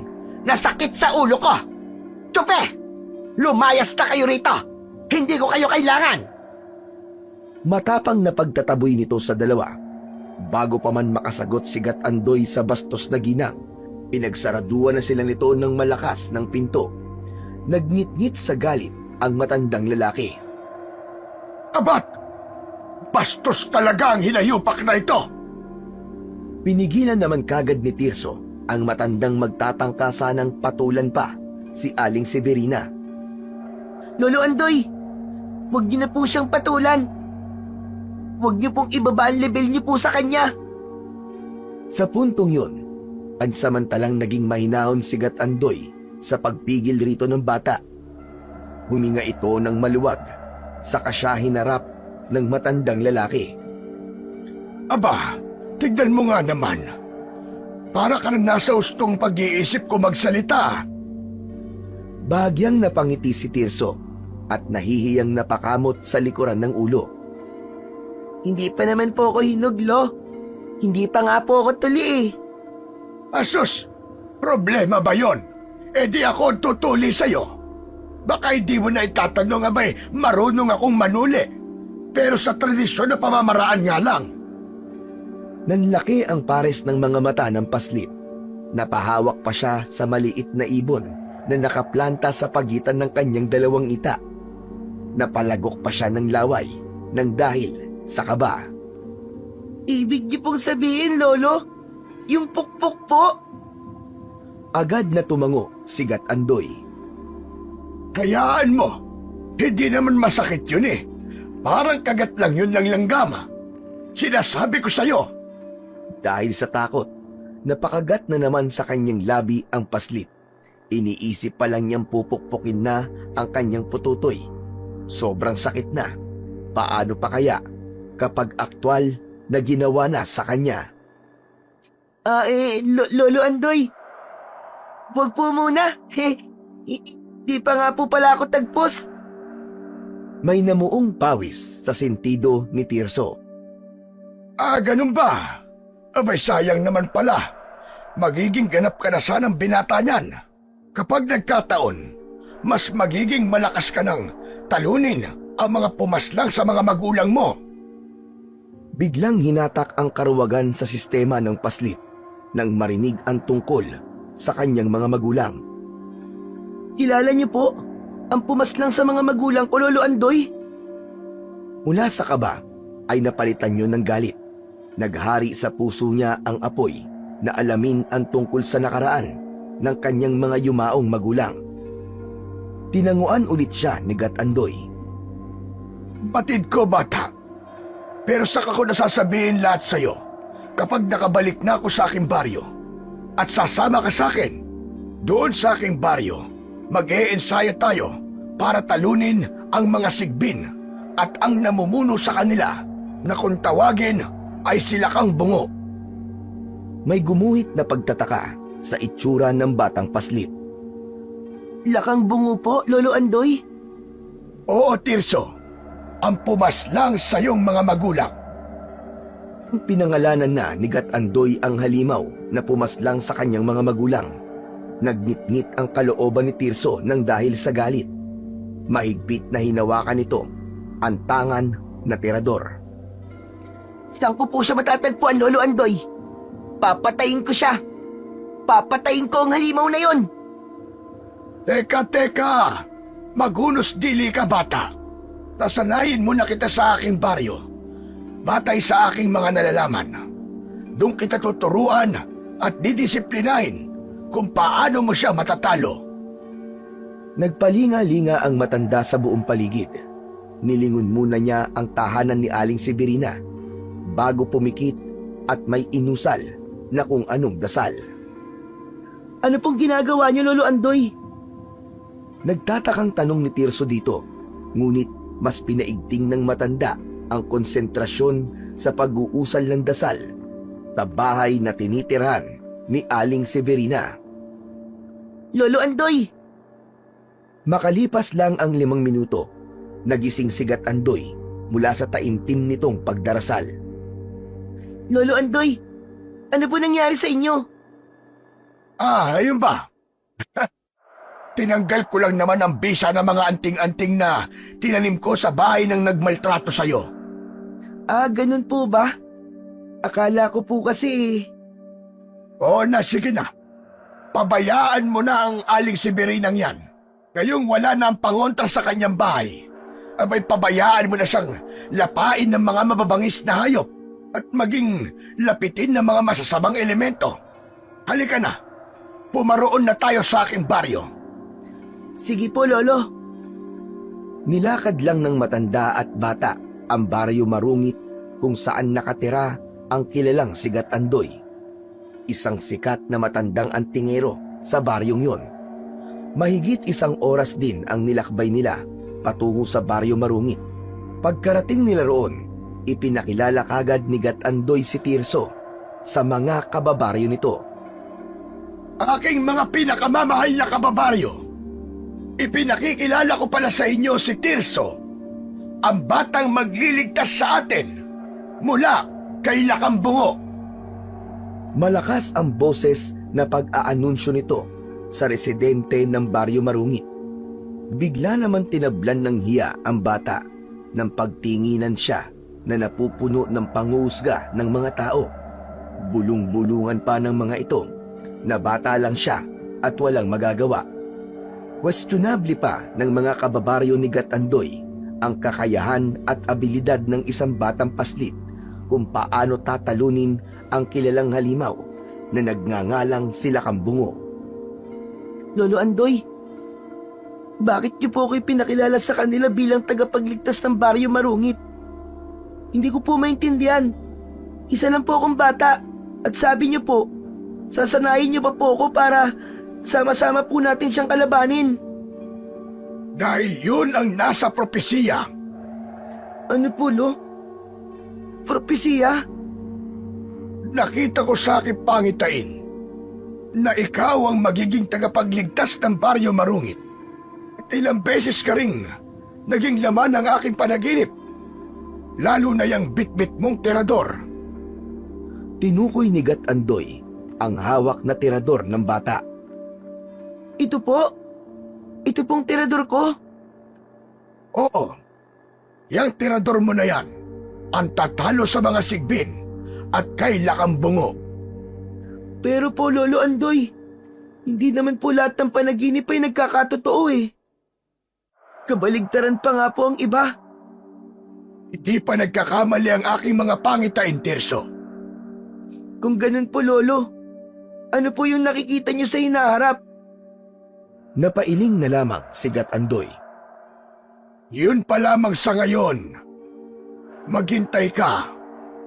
na sakit sa ulo ko. Tsupe! Lumayas na kayo rito! Hindi ko kayo kailangan! Matapang na pagtataboy nito sa dalawa. Bago pa man makasagot si Gatandoy sa bastos na ginang, pinagsaraduan na sila nito ng malakas ng pinto. Nagnitngit sa galit ang matandang lalaki. Abat! Bastos talaga ang hinayupak na ito! Pinigilan naman kagad ni Tirso ang matandang magtatangka sanang patulan pa si Aling Severina. Lolo Andoy, huwag niyo na po siyang patulan. Huwag niyo pong ibaba ang level niyo po sa kanya. Sa puntong yun, pansamantalang naging mahinahon si Gatandoy sa pagpigil rito ng bata. Huminga ito ng maluwag, saka siya hinarap ng matandang lalaki. Aba, Tignan mo nga naman. Para ka na nasa ustong pag-iisip ko magsalita. Bahagyang napangiti si Tirso at nahihiyang napakamot sa likuran ng ulo. Hindi pa naman po ako hinog, Lo. Hindi pa nga po ako tuli eh. Asus, problema ba yon? E di ako ang tutuli sa'yo. Baka hindi mo na itatanong abay marunong akong manuli. Pero sa tradisyon na pamamaraan nga lang. Nanlaki ang pares ng mga mata ng paslit. Napahawak pa siya sa maliit na ibon na nakaplanta sa pagitan ng kanyang dalawang ita. Napalagok pa siya ng laway nang dahil sa kaba. Ibig niyo pong sabihin, Lolo? Yung pukpok po? Agad na tumango si Gat-Andoy. Hayaan mo. Hindi naman masakit yun eh. Parang kagat lang yun ng langgama. Sinasabi ko sa'yo. Dahil sa takot, napakagat na naman sa kanyang labi ang paslit. Iniisip pa lang niyang pupukpukin na ang kanyang pututoy. Sobrang sakit na. Paano pa kaya kapag aktwal na ginawa na sa kanya? Lolo Andoy. Huwag po muna. Di pa nga po pala ako tagpos. May namuong pawis sa sentido ni Tirso. Ganun ba? Abay sayang naman pala. Magiging ganap ka na sanang binata niyan. Kapag nagkataon, mas magiging malakas ka ng talunin ang mga pumaslang sa mga magulang mo. Biglang hinatak ang karuwagan sa sistema ng paslit nang marinig ang tungkol sa kanyang mga magulang. Kilala niyo po ang pumaslang sa mga magulang ko, Lolo Andoy? Mula sa kaba ay napalitan yun ng galit. Naghari sa puso niya ang apoy na alamin ang tungkol sa nakaraan ng kanyang mga yumaong magulang. Tinanguan ulit siya ni Gat-Andoy. Batid ko, bata. Pero saka ko nasasabihin lahat sa'yo kapag nakabalik na ako sa aking baryo at sasama ka sa akin. Doon sa aking baryo, mag-e-ensayo tayo para talunin ang mga sigbin at ang namumuno sa kanila na kung tawagin ay sila kang bungo. May gumuhit na pagtataka sa itsura ng batang paslit. Lakang bungo po, Lolo Andoy? Oo, Tirso. Ang pumaslang sa iyong mga magulang. Pinangalanan na ni Gat-Andoy ang halimaw na pumaslang sa kanyang mga magulang. Nagnitngit ang kalooban ni Tirso nang dahil sa galit. Mahigpit na hinawakan nito ang tangan na tirador. Saan ko po siya matatagpuan, Lolo Andoy? Papatayin ko siya. Papatayin ko ang halimaw na yon. Teka! Magunos dili ka, bata. Nasanayin mo na kita sa aking baryo. Batay sa aking mga nalalaman. Doon kita tuturuan at didisiplinahin kung paano mo siya matatalo. Nagpalinga-linga ang matanda sa buong paligid. Nilingon muna niya ang tahanan ni Aling Severina bago pumikit at may inusal na kung anong dasal. Ano pong ginagawa niyo, Lolo Andoy? Nagtatakang tanong ni Tirso dito, ngunit mas pinaigting ng matanda ang konsentrasyon sa pag-uusal ng dasal sa bahay na tinitirahan ni Aling Severina. Lolo Andoy! Makalipas lang ang 5 minuto, nagising si Gat-Andoy mula sa taimtim nitong pagdarasal. Lolo Andoy, ano po nangyari sa inyo? Ayun ba? Tinanggal ko lang naman ang bisa ng mga anting-anting na tinanim ko sa bahay ng nagmaltrato sa'yo. Ganun po ba? Akala ko po kasi... Oo na, sige na. Pabayaan mo na ang Aling Siberinang yan. Ngayong wala na ang pangontra sa kanyang bahay, abay pabayaan mo na siyang lapain ng mga mababangis na hayop at maging lapitin ng mga masasamang elemento. Halika na, pumaroon na tayo sa aking baryo. Sige po, Lolo. Nilakad lang ng matanda at bata ang baryo Marungit kung saan nakatira ang kilalang si Gat-Andoy. Isang sikat na matandang antingero sa baryong yon. Mahigit 1 oras din ang nilakbay nila patungo sa baryo Marungit. Pagkarating nila roon, ipinakilala kagad ni Gat-Andoy si Tirso sa mga kababaryo nito. Aking mga pinakamamahal na kababaryo, ipinakikilala ko pala sa inyo si Tirso, ang batang magliligtas sa atin mula kay Lakambungo. Malakas ang boses na pag-aanunsyo nito sa residente ng Baryo Marungit. Bigla naman tinablan ng hiya ang bata nang pagtinginan siya na napupuno ng panguhusga ng mga tao. Bulong-bulungan pa ng mga ito na bata lang siya at walang magagawa. Questionable pa ng mga kababaryo ni Gatandoy ang kakayahan at abilidad ng isang batang paslit kung paano tatalunin ang kilalang halimaw na nagngangalang si Lakambungo. Lolo Andoy, bakit niyo po ako'y pinakilala sa kanila bilang tagapagligtas ng Baryo Marungit? Hindi ko po maintindihan. Isa lang po akong bata at sabi niyo po, sasanayin niyo pa po ako para sama-sama po natin siyang kalabanin. Dahil yun ang nasa propesiya. Ano po, Lo? Propesiya? Nakita ko sa aking pangitain na ikaw ang magiging tagapagligtas ng Baryo Marungit. At ilang beses ka ring naging laman ng aking panaginip, lalo na yung bitbit mong tirador. Tinukoy ni Gatandoy ang hawak na tirador ng bata. Ito po? Ito pong tirador ko? Oo, yung tirador mo na yan ang tatalo sa mga sigbin at kay Lakambungo. Pero po, Lolo Andoy, hindi naman po lahat ng panaginip ay nagkakatotoo eh. Kabaligtaran pa nga po ang iba. Hindi pa nagkakamali ang aking mga pangitain, Tirso. Kung ganun po, Lolo, ano po yung nakikita niyo sa hinaharap? Napailing na lamang si Gatandoy. Yun pa lamang sa ngayon. Maghintay ka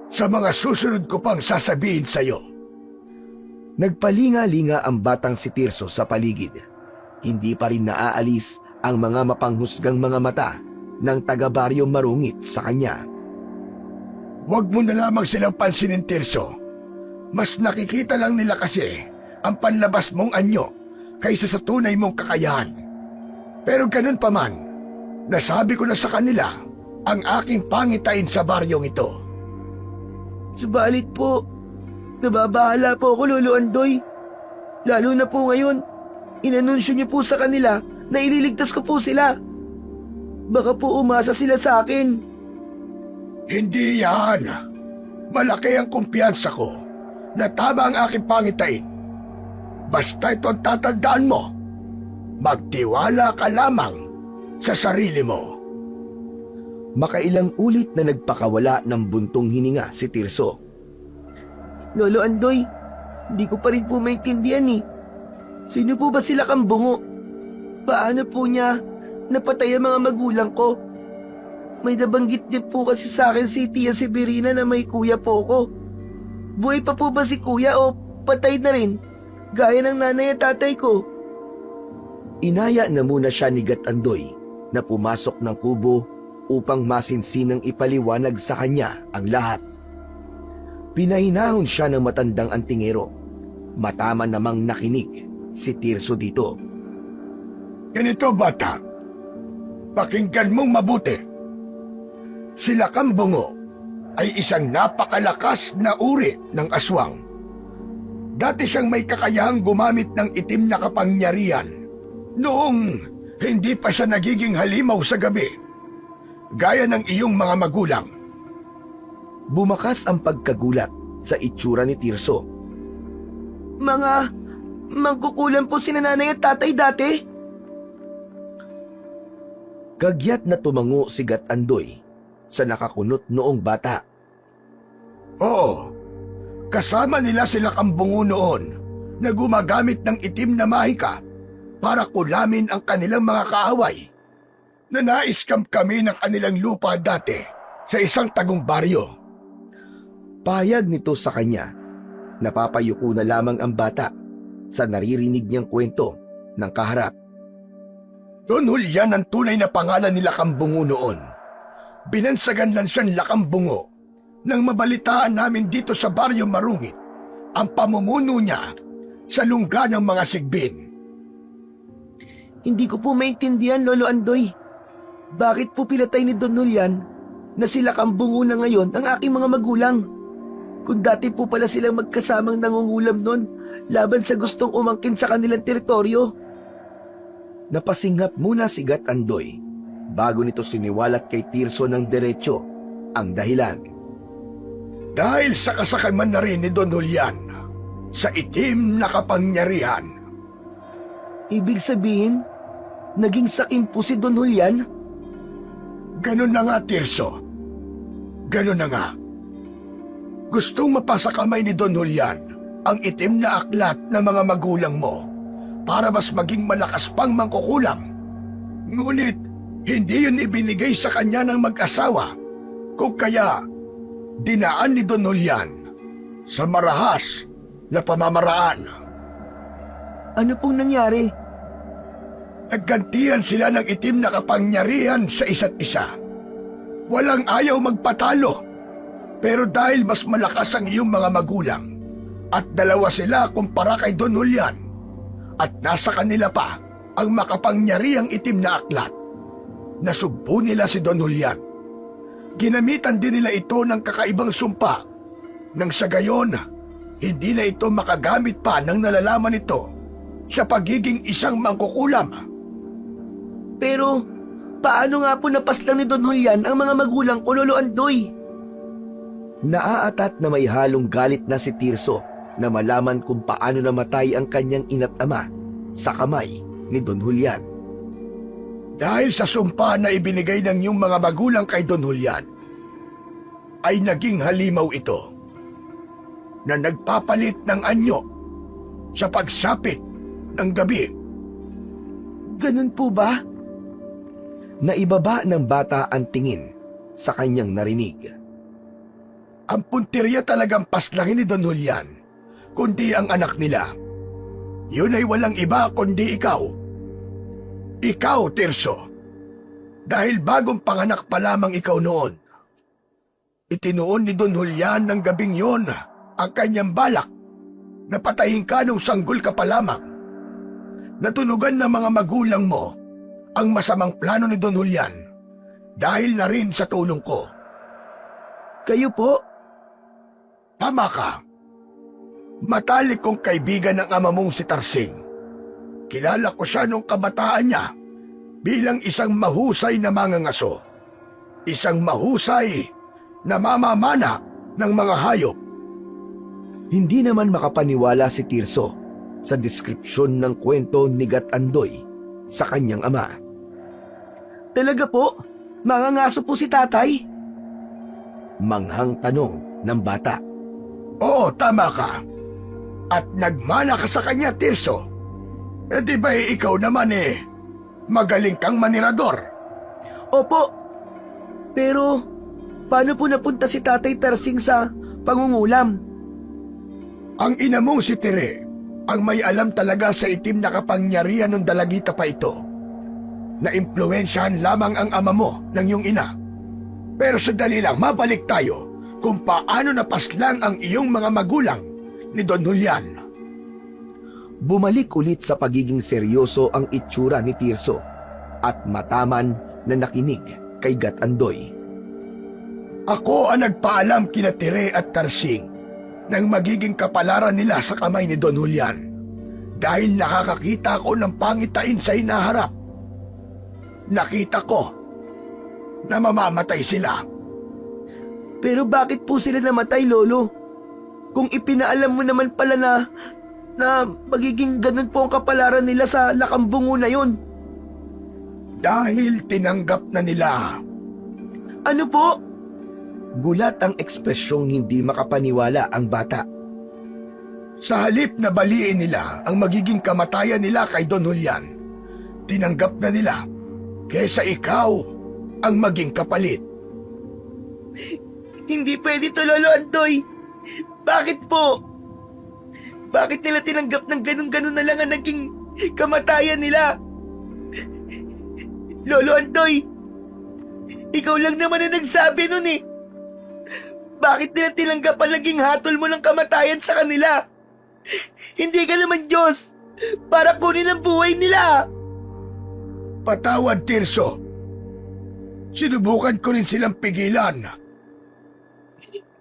sa mga susunod ko pang sasabihin sa'yo. Nagpalinga-linga ang batang si Tirso sa paligid. Hindi pa rin naaalis ang mga mapanghusgang mga mata ng taga-Baryo Marungit sa kanya. Huwag mo na lamang silang pansinin, Tirso. Mas nakikita lang nila kasi ang panlabas mong anyo kaysa sa tunay mong kakayahan. Pero ganun pa man, nasabi ko na sa kanila ang aking pangitain sa baryong ito. Subalit po, nababahala po ako, Lolo Andoy. Lalo na po ngayon, inanunsyo niyo po sa kanila na ililigtas ko po sila. Baka po umasa sila sa akin. Hindi yan. Malaki ang kumpiyansa ko na tama ang aking pangitain. Basta ito ang tatandaan mo. Magtiwala ka lamang sa sarili mo. Makailang ulit na nagpakawala ng buntong hininga si Tirso. Lolo Andoy, hindi ko pa rin po maintindihan eh. Sino po ba sila Kambungo? Paano po niya napatay ang mga magulang ko? May nabanggit din po kasi sa akin si Tia Severina na may kuya po ko. Buhay pa po ba si kuya o patay na rin? Gaya ng nanay at tatay ko. Inaya na muna siya ni Gatandoy na pumasok ng kubo upang masinsinang ipaliwanag sa kanya ang lahat. Pinahinahon siya ng matandang antingero. Matama namang nakinig si Tirso dito. Ganito, bata. Pakinggan mong mabuti. Si Lakambungo ay isang napakalakas na uri ng aswang. Dati siyang may kakayahang gumamit ng itim na kapangyarihan noong hindi pa siya nagiging halimaw sa gabi, gaya ng iyong mga magulang. Bumakas ang pagkagulat sa itsura ni Tirso. Mga mangkukulam po si nanay at tatay dati. Kagyat na tumango si Gatandoy sa nakakunot noong bata. Oo, kasama nila si Lakambungo noon na gumagamit ng itim na mahika para kulamin ang kanilang mga kaaway. Nanaiskam kami ng kanilang lupa dati sa isang tagong baryo. Payag nito sa kanya. Napapayuko na lamang ang bata sa naririnig niyang kwento ng kaharap. Don Julian ang tunay na pangalan ni Lakambungo noon. Binansagan lang siyang Lakambungo nang mabalitaan namin dito sa Baryo Marungit ang pamumuno niya sa lungga ng mga sigbin. Hindi ko po maintindihan, Lolo Andoy. Bakit po pinatay ni Don Julian na sila kambungo na ngayon ang aking mga magulang? Kung dati po pala silang magkasamang nangungulam nun laban sa gustong umangkin sa kanilang teritoryo. Napasinghap muna si Gat Andoy bago nito siniwalat kay Tirso ng diretsyo ang dahilan. Dahil sa kasakaman na rin ni Don Julian sa itim na kapangyarihan. Ibig sabihin, naging sakim po si Don Julian? Ganun na nga, Tirso. Ganun na nga. Gustong mapasa kamay ni Don Julian ang itim na aklat ng mga magulang mo para mas maging malakas pang mangkukulam. Ngunit, hindi yun ibinigay sa kanya ng mag-asawa. Kung kaya, dinaan ni Don Julian sa marahas na pamamaraan. Ano pong nangyari? Naggantihan sila ng itim na kapangyarihan sa isa't isa. Walang ayaw magpatalo. Pero dahil mas malakas ang iyong mga magulang at dalawa sila kumpara kay Don Julian at nasa kanila pa ang makapangyarihang itim na aklat, nasugpo nila si Don Julian. Ginamitan din nila ito ng kakaibang sumpa nang sa gayon hindi na ito makagamit pa ng nalalaman ito sa pagiging isang mangkukulam. Pero, paano nga po napaslang ni Don Julian ang mga magulang ko, Lolo Andoy? Naaatat na may halong galit na si Tirso na malaman kung paano namatay ang kanyang ina't ama sa kamay ni Don Julian. Dahil sa sumpa na ibinigay ng iyong mga magulang kay Don Julian, ay naging halimaw ito na nagpapalit ng anyo sa pagsapit ng gabi. Ganun po ba? Naibaba ng bata ang tingin sa kanyang narinig. Ang punteriya talagang paslangin ni Don Julian, kundi ang anak nila. Yun ay walang iba kundi ikaw. Ikaw, Tirso. Dahil bagong panganak pa lamang ikaw noon. Itinuon ni Don Julian ng gabing yon ang kanyang balak na patayin ka nung sanggol ka pa lamang. Natunugan ng mga magulang mo ang masamang plano ni Don Julian dahil na rin sa tulong ko. Kayo po? Tama ka. Matalik kong kaibigan ng ama mong si Tarsing. Kilala ko siya nung kabataan niya bilang isang mahusay na mangangaso. Isang mahusay na mamamana ng mga hayop. Hindi naman makapaniwala si Tirso sa deskripsyon ng kwento ni Gat Andoy sa kanyang ama. Talaga po? Mangangaso po si tatay? Manghang tanong ng bata. Oo, tama ka. At nagmana ka sa kanya, Tirso. Di ba ikaw naman magaling kang manirador? Opo. Pero, paano po napunta si Tatay Tarsing sa pangungulam? Ang ina mong si Tere ang may alam talaga sa itim na kapangyarihan ng dalagita pa ito. Naimpluwensyahan lamang ang ama mo ng iyong ina. Pero sandali lang, mabalik tayo kung paano napaslang ang iyong mga magulang ni Don Julian. Bumalik ulit sa pagiging seryoso ang itsura ni Tirso at mataman na nakinig kay Gat Andoy. Ako ang nagpaalam kina Tere at Tarsing ng magiging kapalaran nila sa kamay ni Don Julian dahil nakakakita ko ng pangitain sa hinaharap. Nakita ko na mamamatay sila. Pero bakit po sila namatay, Lolo? Kung ipinaalam mo naman pala na magiging ganun po ang kapalaran nila sa lakambungo na yun. Dahil tinanggap na nila. Ano po? Gulat ang ekspresyong hindi makapaniwala ang bata. Sa halip na baliin nila ang magiging kamatayan nila kay Don Julian, tinanggap na nila kesa ikaw ang maging kapalit. Hindi pwede to, Lolo Andoy. Bakit po? Bakit nila tinanggap ng ganun-ganun na lang ang naging kamatayan nila? Lolo Andoy, ikaw lang naman ang nagsabi nun Bakit nila tinanggap ang naging hatol mo ng kamatayan sa kanila? Hindi ka naman Diyos para kunin ang buhay nila. Patawad, Tirso. Sinubukan ko rin silang pigilan.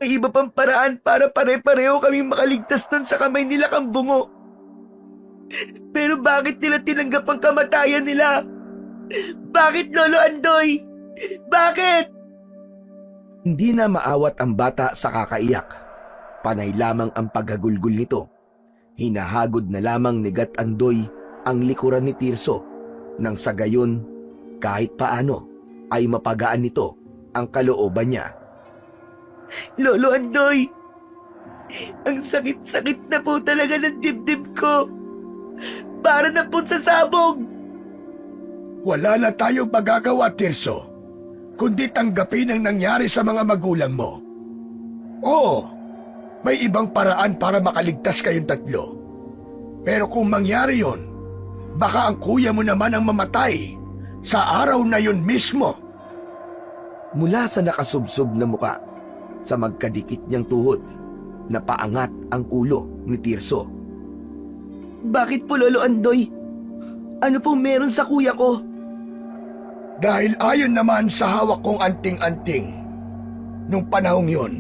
May iba pang paraan para pare-pareho kaming makaligtas nun sa kamay nila Kambungo. Pero bakit nila tinanggap ang kamatayan nila? Bakit, Lolo Andoy? Bakit? Hindi na maawat ang bata sa kakaiyak. Panay lamang ang paghagulgol nito. Hinahagod na lamang ni Gat Andoy ang likuran ni Tirso nang sa gayon kahit paano ay mapagaan nito ang kalooban niya. Lolo Andoy, ang sakit-sakit na po talaga ng dibdib ko. Para na po sa sabog. Wala na tayong magagawa, Tirso, kundi tanggapin ang nangyari sa mga magulang mo. Oo, may ibang paraan para makaligtas kayong tatlo. Pero kung mangyari yon, baka ang kuya mo naman ang mamatay sa araw na yon mismo. Mula sa nakasubsob na muka, sa magkadikit niyang tuhod, napaangat ang ulo ni Tirso. Bakit po, Lolo Andoy? Ano pong meron sa kuya ko? Dahil ayon naman sa hawak kong anting-anting, nung panahong yon,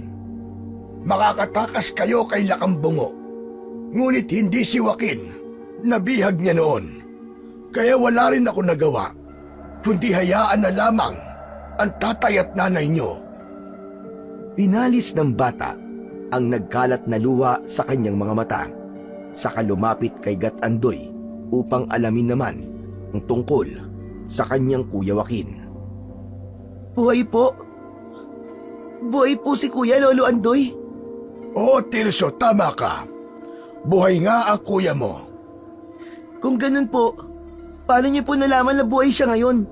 makakatakas kayo kay Lakambungo. Ngunit hindi si Joaquin, nabihag niya noon. Kaya wala rin ako nagawa, kundi hayaan na lamang ang tatay at nanay niyo. Pinalis ng bata ang nagkalat na luha sa kanyang mga mata, saka lumapit kay Gat Andoy upang alamin naman ang tungkol sa kanyang kuya Joaquin. Buhay po. Buhay po si Kuya, Lolo Andoy. Oo, Tirso, tama ka. Buhay nga ang kuya mo. Kung ganun po, paano niyo po nalaman na buhay siya ngayon?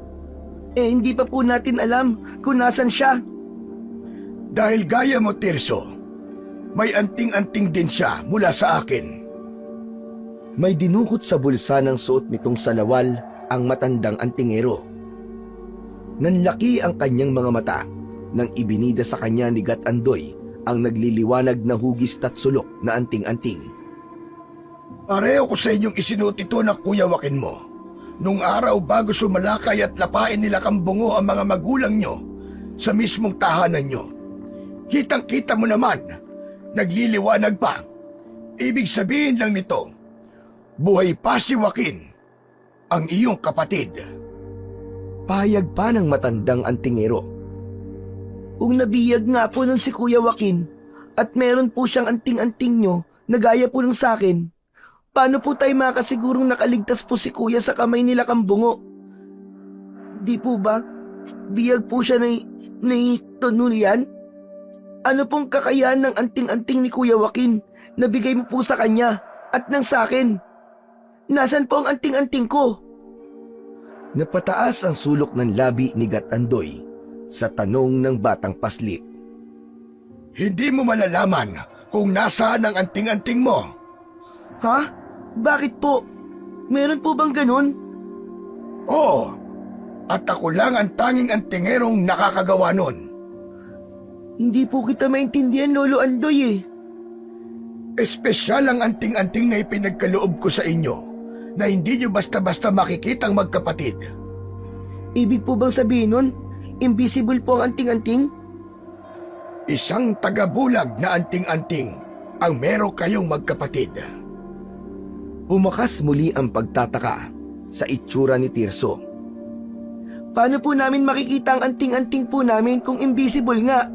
Hindi pa po natin alam kung nasan siya. Dahil gaya mo, Tirso, may anting-anting din siya mula sa akin. May dinukot sa bulsa ng suot nitong salawal ang matandang antingero. Nanlaki ang kanyang mga mata nang ibinida sa kanya ni Gat Andoy ang nagliliwanag na hugis at sulok na anting-anting. Pareho ko sa inyong isinuot ito na kuya Joaquin mo. Nung araw bago sumalakay at lapain nila Kambungo ang mga magulang nyo sa mismong tahanan nyo. Kitang-kita mo naman, nagliliwanag pa. Ibig sabihin lang nito, buhay pa si Joaquin, ang iyong kapatid. Pahayag pa ng matandang antingero. Kung nabiyag nga po nun si Kuya Joaquin at meron po siyang anting-anting nyo na gaya po ng sakin, paano po tayo makasigurong nakaligtas po si Kuya sa kamay nila Kambungo? Di po ba? Biyag po siya ni Tonulyan? Ano pong kakayahan ng anting-anting ni Kuya Joaquin na bigay mo po sa kanya at nang sakin? Nasaan po ang anting-anting ko? Napataas ang sulok ng labi ni Gat Andoy sa tanong ng batang paslit. Hindi mo malalaman kung nasaan ang anting-anting mo. Ha? Bakit po? Meron po bang ganun? Oo, at ako lang ang tanging antingerong nakakagawa nun. Hindi po kita maintindihan, Lolo Andoy eh. Espesyal ang anting-anting na ipinagkaloob ko sa inyo na hindi nyo basta-basta makikitang magkapatid. Ibig po bang sabihin nun, invisible po ang anting-anting? Isang tagabulag na anting-anting ang meron kayong magkapatid. Umakas muli ang pagtataka sa itsura ni Tirso. Paano po namin makikita ang anting-anting po namin kung invisible nga?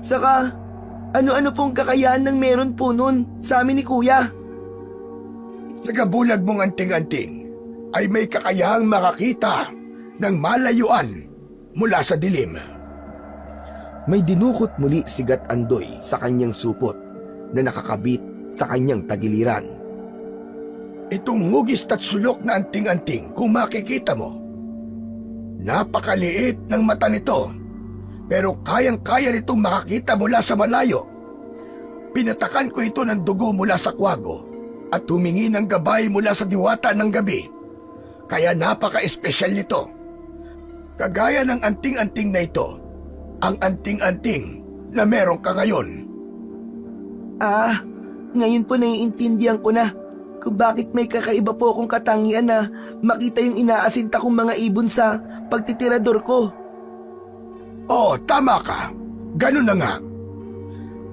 Saka, ano-ano pong kakayahan ng meron po nun sa amin ni Kuya? Tagabulag mong anting-anting ay may kakayahang makakita ng malayuan mula sa dilim. May dinukot muli si Gat Andoy sa kanyang supot na nakakabit sa kanyang tagiliran. Itong hugis at sulok na anting-anting, kung makikita mo, napakaliit ng mata nito, pero kayang-kaya nitong makakita mula sa malayo. Pinatakan ko ito ng dugo mula sa kwago at humingi ng gabay mula sa diwata ng gabi. Kaya napaka-espesyal nito. Kagaya ng anting-anting na ito, ang anting-anting na meron ka ngayon. Ngayon po naiintindihan ko na kung bakit may kakaiba po akong katangian na makita yung inaasinta kong mga ibon sa pagtitirador ko. Oo, tama ka. Ganun na nga.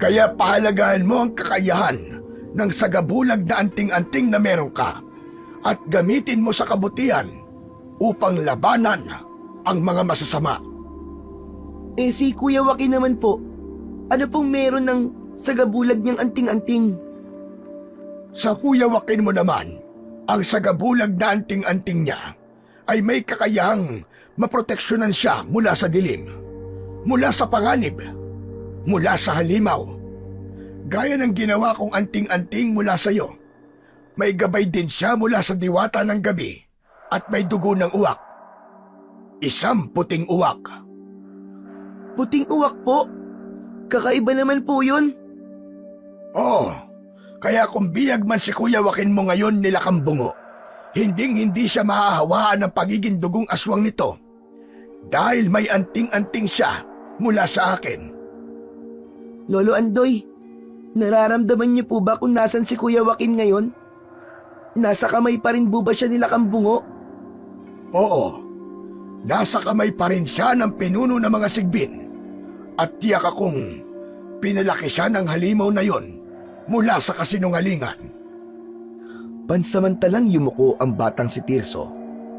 Kaya pahalagahan mo ang kakayahan ng sagabulag na anting-anting na meron ka at gamitin mo sa kabutihan upang labanan ang mga masasama. Si Kuya Joaquin naman po, ano pong meron ng sagabulag niyang anting-anting? Sa Kuya Joaquin mo naman, ang sagabulag na anting-anting niya ay may kakayahang maproteksyonan siya mula sa dilim, mula sa panganib, mula sa halimaw. Gaya ng ginawa kong anting-anting mula sa iyo, may gabay din siya mula sa diwata ng gabi at may dugo ng uwak. Isang puting uwak. Puting uwak po? Kakaiba naman po yun. Oo, kaya kung biyag man si Kuya Joaquin mo ngayon nila Kambungo, hindi siya mahahawaan ng pagiging dugong aswang nito dahil may anting-anting siya mula sa akin. Lolo Andoy, nararamdaman niyo po ba kung nasan si Kuya Joaquin ngayon? Nasa kamay pa rin po ba siya nila Kambungo? Oo, nasa kamay pa rin siya ng pinuno ng mga sigbin at tiyak akong pinalaki siya ng halimaw na yon mula sa kasinungalingan. Pansamantalang yumuko ang batang si Tirso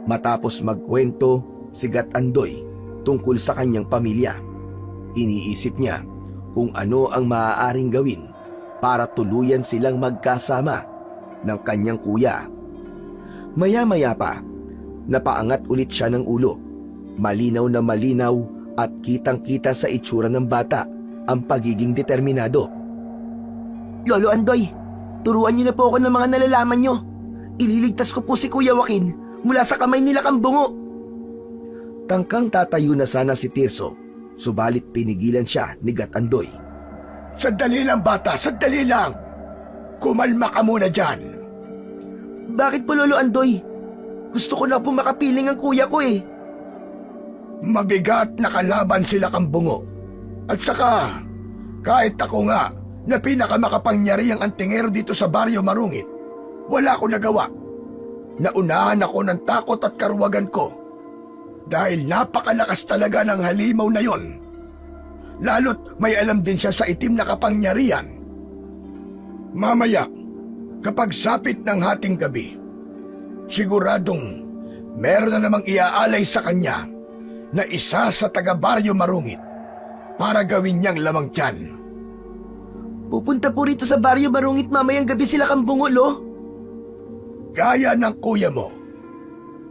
matapos magkwento si Gat Andoy tungkol sa kanyang pamilya. Iniisip niya kung ano ang maaaring gawin para tuluyan silang magkasama ng kanyang kuya. Maya-maya pa, napaangat ulit siya ng ulo. Malinaw na malinaw at kitang-kita sa itsura ng bata ang pagiging determinado. Lolo Andoy, turuan niyo na po ako ng mga nalalaman niyo. Ililigtas ko po si Kuya Joaquin mula sa kamay nila Kambungo. Tangkang tatayo na sana si Tirso, subalit pinigilan siya ni Gat Andoy. Sandali lang bata, sandali lang. Kumalma ka muna dyan. Bakit po Lolo Andoy? Gusto ko na po makapiling ang kuya ko eh. Mabigat na kalaban sila Kambungo. At saka, kahit ako nga na pinakamakapangyarihang antingero dito sa Baryo Marungit, wala ko nagawa. Naunahan ako ng takot at karuwagan ko dahil napakalakas talaga ng halimaw na yon. Lalo't may alam din siya sa itim na kapangyarihan. Mamaya, kapag sapit ng hating gabi, siguradong meron na namang iaalay sa kanya na isa sa taga-Baryo Marungit para gawin niyang lamang tiyan. Pupunta po rito sa Baryo Marungit mamayang gabi sila Kambungo, Lo. Gaya ng kuya mo,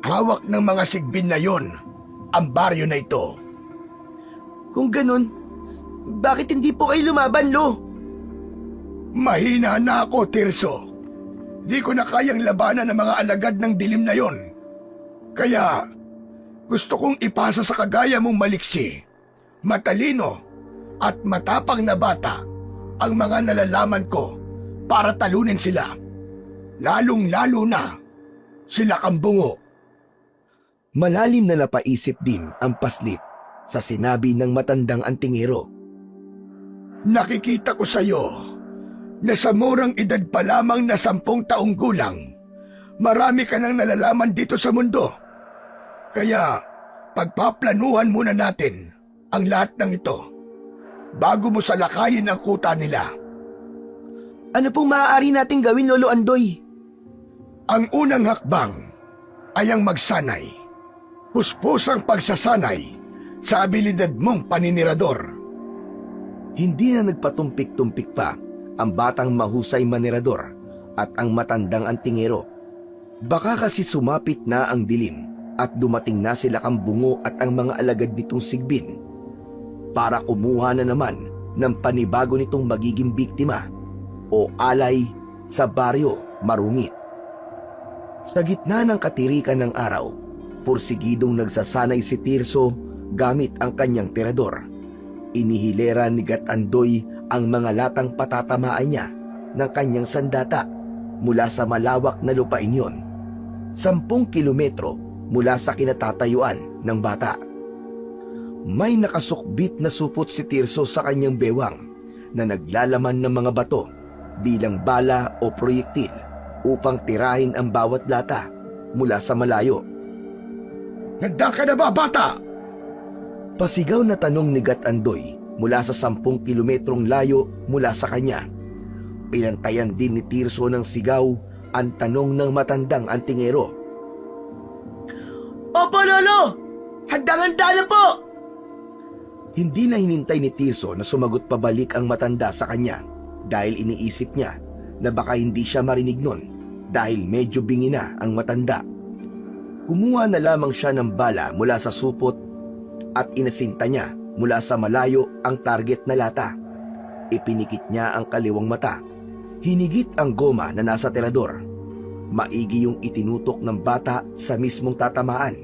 hawak ng mga sigbin na yon ang baryo na ito. Kung ganun, bakit hindi po kayo lumaban, Lo? Mahina na ako, Tirso. Di ko na kayang labanan ng mga alagad ng dilim na yon. Kaya, gusto kong ipasa sa kagaya mong maliksi, matalino, at matapang na bata ang mga nalalaman ko para talunin sila. Lalong-lalo na sila Kambungo. Malalim na napaisip din ang paslit sa sinabi ng matandang antingero. Nakikita ko sa iyo na sa murang edad pa lamang na 10 taong gulang, marami ka nang nalalaman dito sa mundo. Kaya pagpaplanuhan muna natin ang lahat ng ito bago mo salakayin ang kuta nila. Ano pong maaari nating gawin, Lolo Andoy? Ang unang hakbang ay ang magsanay. Puspusang pagsasanay sa abilidad mong paninirador. Hindi na nagpatumpik-tumpik pa ang batang mahusay manirador at ang matandang antingero. Baka kasi sumapit na ang dilim at dumating na sila Kambungo at ang mga alagad nitong sigbin para kumuha na naman ng panibago nitong magiging biktima o alay sa Baryo Marungit. Sa gitna ng katirikan ng araw, pursigidong nagsasanay si Tirso gamit ang kanyang tirador. Inihilera ni Gat Andoy ang mga latang patatamaan niya ng kanyang sandata mula sa malawak na lupain yon, 10 kilometro mula sa kinatatayuan ng bata. May nakasukbit na supot si Tirso sa kanyang bewang na naglalaman ng mga bato bilang bala o proyektil upang tirahin ang bawat lata mula sa malayo. Handa ka na ba, bata? Pasigaw na tanong ni Gatandoy mula sa 10 kilometrong layo mula sa kanya. Pinantayan din ni Tirso ng sigaw ang tanong ng matandang antingero. Opo, Lolo! Handang-handa na po! Hindi na hinintay ni Tirso na sumagot pabalik ang matanda sa kanya dahil iniisip niya na baka hindi siya marinig nun dahil medyo bingi na ang matanda. Kumuha na lamang siya ng bala mula sa supot at inasinta niya mula sa malayo ang target na lata. Ipinikit niya ang kaliwang mata. Hinigit ang goma na nasa terador. Maigi yung itinutok ng bata sa mismong tatamaan.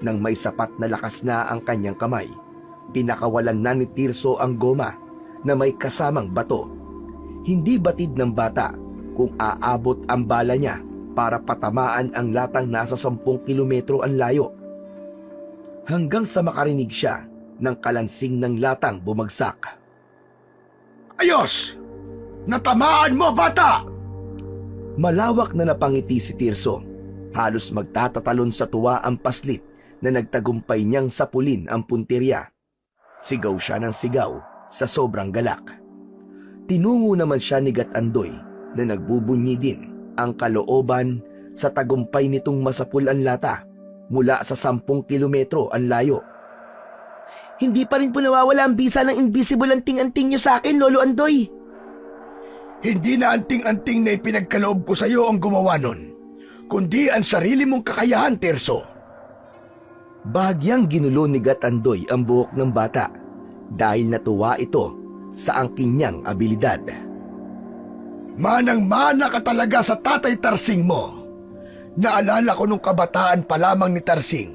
Nang may sapat na lakas na ang kanyang kamay, pinakawalan na ni Tirso ang goma na may kasamang bato. Hindi batid ng bata kung aabot ang bala niya para patamaan ang latang nasa 10 kilometro ang layo. Hanggang sa makarinig siya ng kalansing ng latang bumagsak. Ayos! Natamaan mo, bata! Malawak na napangiti si Tirso. Halos magtatatalon sa tuwa ang paslit na nagtagumpay niyang sapulin ang puntirya. Sigaw siya ng sigaw sa sobrang galak. Tinungo naman siya ni Gatandoy na nagbubunyi din ang kalooban sa tagumpay nitong masapul ang lata mula sa 10 kilometro ang layo. Hindi pa rin po nawawala ang bisa ng invisible anting-anting niyo sa akin, Lolo Andoy. Hindi na anting-anting na ipinagkaloob ko sa iyo ang gumawa nun, kundi ang sarili mong kakayahan, Tirso. Bahagyang ginulo ni Gatandoy ang buhok ng bata dahil natuwa ito sa angking niyang abilidad. Manang-mana ka talaga sa Tatay Tarsing mo. Naalala ko nung kabataan pa lamang ni Tarsing.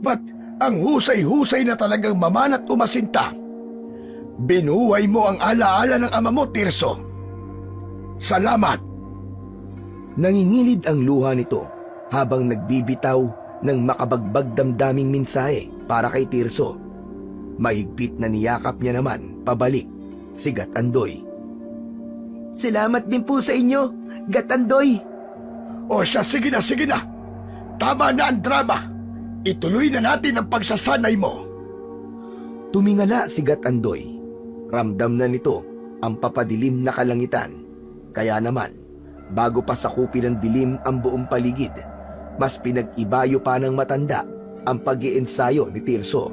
Ba't ang husay-husay na talagang mamana't umasinta? Binuhay mo ang alaala ng ama mo, Tirso. Salamat! Nangingilid ang luha nito habang nagbibitaw ng makabagbag damdaming mensahe para kay Tirso. Mahigpit na niyakap niya naman pabalik si Gatandoy. Salamat din po sa inyo, Gatandoy. O siya, sige na. Tama na ang drama. Ituloy na natin ang pagsasanay mo. Tumingala si Gatandoy. Ramdam na nito ang papadilim na kalangitan. Kaya naman, bago pa sakupin ng dilim ang buong paligid, mas pinag-ibayo pa ng matanda ang pag-iensayo ni Tirso.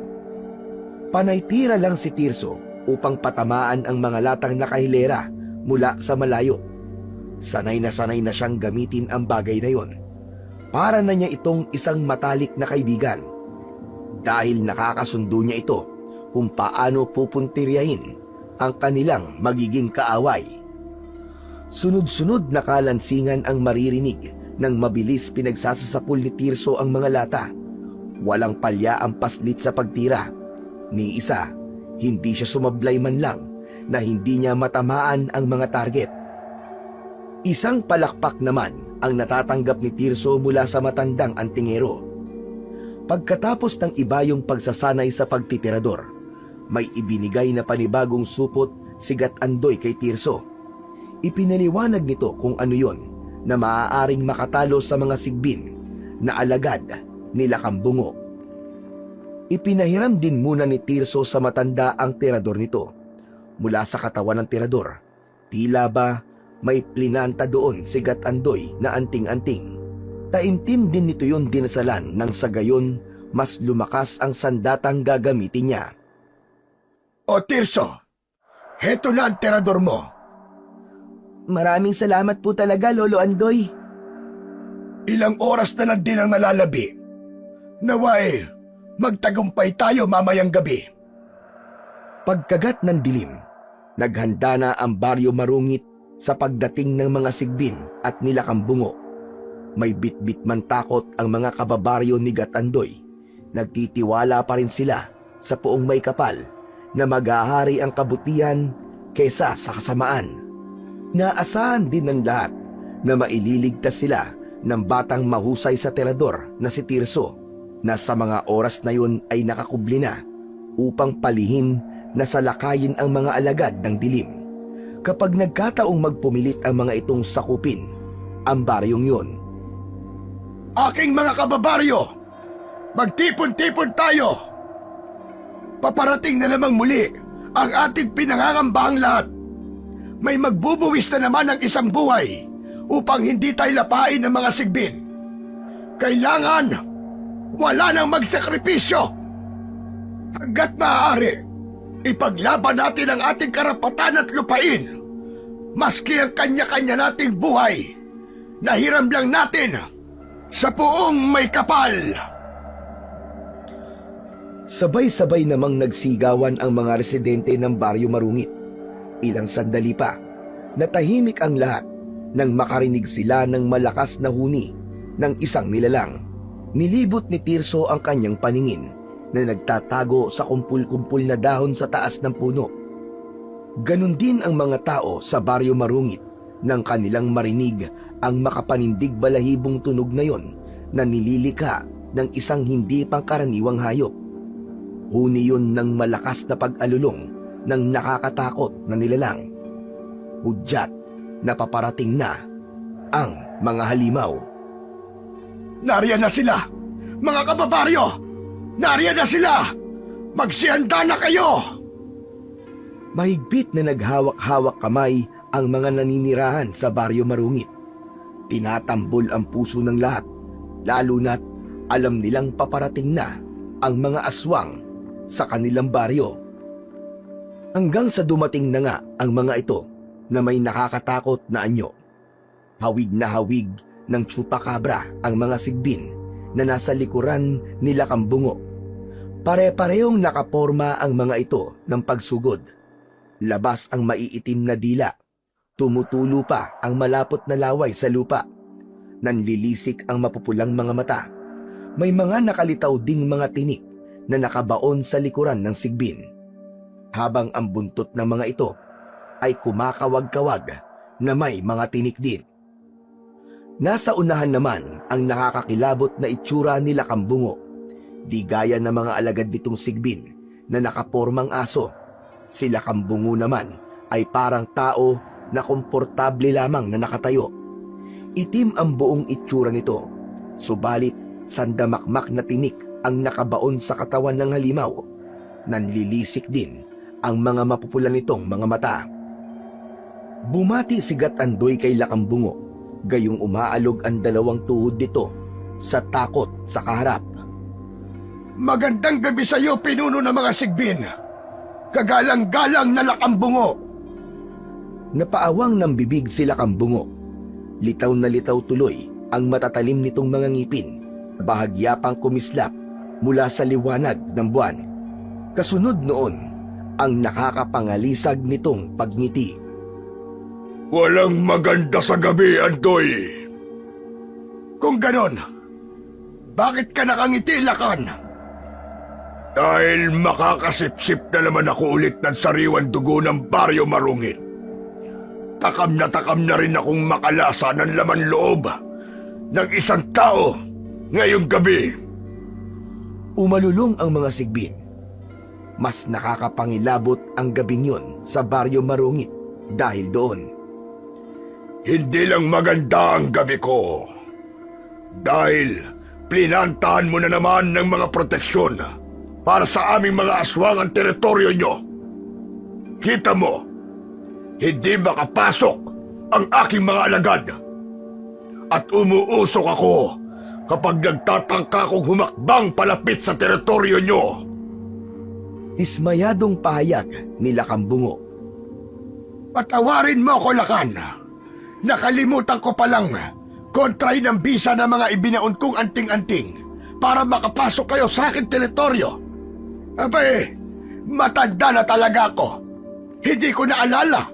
Panay-tira lang si Tirso upang patamaan ang mga latang nakahilera mula sa malayo. Sanay na siyang gamitin ang bagay na yon. Para na niya itong isang matalik na kaibigan. Dahil nakakasundo niya ito kung paano pupuntiryahin ang kanilang magiging kaaway. Sunod-sunod na kalansingan ang maririnig nang mabilis pinagsasasapul ni Tirso ang mga lata. Walang palya ang paslit sa pagtira. Ni isa, hindi siya sumablay man lang na hindi niya matamaan ang mga target. Isang palakpak naman ang natatanggap ni Tirso mula sa matandang antingero. Pagkatapos ng ibayong pagsasanay sa pagtitirador, may ibinigay na panibagong supot si Gatandoy kay Tirso. Ipinaliwanag nito kung ano yon na maaaring makatalo sa mga sigbin na alagad nila Kambungo. Ipinahiram din muna ni Tirso sa matanda ang tirador nito. Mula sa katawan ng tirador, tila ba may plinanta doon si Gatandoy na anting-anting. Taimtim din nito yon dinasalan nang sa gayon mas lumakas ang sandatang gagamitin niya. O Tirso, heto na ang tirador mo. Maraming salamat po talaga, Lolo Andoy. Ilang oras na lang din ang nalalabi. Naway, magtagumpay tayo mamayang gabi. Pagkagat ng dilim, naghanda na ang Baryo Marungit sa pagdating ng mga sigbin at nila Kambungo. May bitbit man takot ang mga kababaryo ni Gatandoy. Nagtitiwala pa rin sila sa Poong May Kapal na maghahari ang kabutihan kaysa sa kasamaan. Naasahan din ng lahat na maililigtas sila ng batang mahusay sa tirador na si Tirso, na sa mga oras na yun ay nakakubli na upang palihim na salakayin ang mga alagad ng dilim. Kapag nagkataong magpumilit ang mga itong sakupin ang baryong yun. Aking mga kababaryo, magtipon-tipon tayo. Paparating na namang muli ang ating pinangangambahang lahat. May magbubuwis na naman ng isang buhay upang hindi tayo lapain ng mga sigbin. Kailangan wala nang magsakripisyo. Hanggat maaari, ipaglaban natin ang ating karapatan at lupain. Maski ang kanya-kanya nating buhay, nahiram lang natin sa puong may kapal. Sabay-sabay namang nagsigawan ang mga residente ng Baryo Marungit. Ilang sandali pa, natahimik ang lahat nang makarinig sila ng malakas na huni ng isang nilalang. Nilibot ni Tirso ang kanyang paningin na nagtatago sa kumpul-kumpul na dahon sa taas ng puno. Ganon din ang mga tao sa Baryo Marungit nang kanilang marinig ang makapanindig balahibong tunog na yon na nililika ng isang hindi pangkaraniwang hayop. Huni yun ng malakas na pag-alulong ng nakakatakot na nilalang. Hudyat na paparating na ang mga halimaw. Nariyan na sila! Mga kababaryo! Nariyan na sila! Magsihanda na kayo! Mahigpit na naghawak-hawak kamay ang mga naninirahan sa Baryo Marungit. Tinatambol ang puso ng lahat, lalo na't alam nilang paparating na ang mga aswang sa kanilang baryo. Hanggang sa dumating na nga ang mga ito na may nakakatakot na anyo. Hawig na hawig ng chupacabra ang mga sigbin na nasa likuran nila Kambungo. Pare-parehong nakaporma ang mga ito ng pagsugod. Labas ang maiitim na dila. Tumutulo pa ang malapot na laway sa lupa. Nanlilisik ang mapupulang mga mata. May mga nakalitaw ding mga tinik na nakabaon sa likuran ng sigbin. Habang ang buntot ng mga ito ay kumakawag-kawag na may mga tinik din. Nasa unahan naman ang nakakakilabot na itsura nila Kambungo. Di gaya ng mga alagad nitong sigbin na nakapormang aso. Sila Kambungo naman ay parang tao na komportable lamang na nakatayo. Itim ang buong itsura nito, subalit sandamakmak na tinik ang nakabaon sa katawan ng halimaw. Nanlilisik din ang mga mapupulan nitong mga mata. Bumati si Gatandoy kay Lakambungo, gayong umaalog ang dalawang tuhod nito sa takot sa kaharap. Magandang gabi sa iyo, pinuno ng mga sigbin. Kagalang-galang na Lakambungo. Napaawang ng bibig si Lakambungo. Litaw na litaw tuloy ang matatalim nitong mga ngipin, bahagya pang kumislap mula sa liwanag ng buwan. Kasunod noon, ang nakakapangalisag nitong pagngiti. Walang maganda sa gabi, Andoy. Kung ganon, bakit ka nakangiti, Lakan? Dahil makakasipsip na naman ako ulit ng sariwan dugo ng Baryo Marungit. Takam na rin akong makalasa ng laman loob ng isang tao ngayong gabi. Umalulong ang mga sigbin. Mas nakakapangilabot ang gabing yun sa Baryo Marungit dahil doon. Hindi lang maganda ang gabi ko. Dahil plinantahan mo na naman ng mga proteksyon para sa aming mga aswang ang teritoryo nyo. Kita mo, hindi makapasok ang aking mga alagad. At umuusok ako kapag nagtatangka kong humakbang palapit sa teritoryo nyo. Dismayadong pahayag ni Lakambungo. Patawarin mo ako, Lakan. Nakalimutan ko palang kontray ng bisa ng mga ibinaon kong anting-anting para makapasok kayo sa aking teritoryo. Abay, matanda na talaga ako. Hindi ko naalala.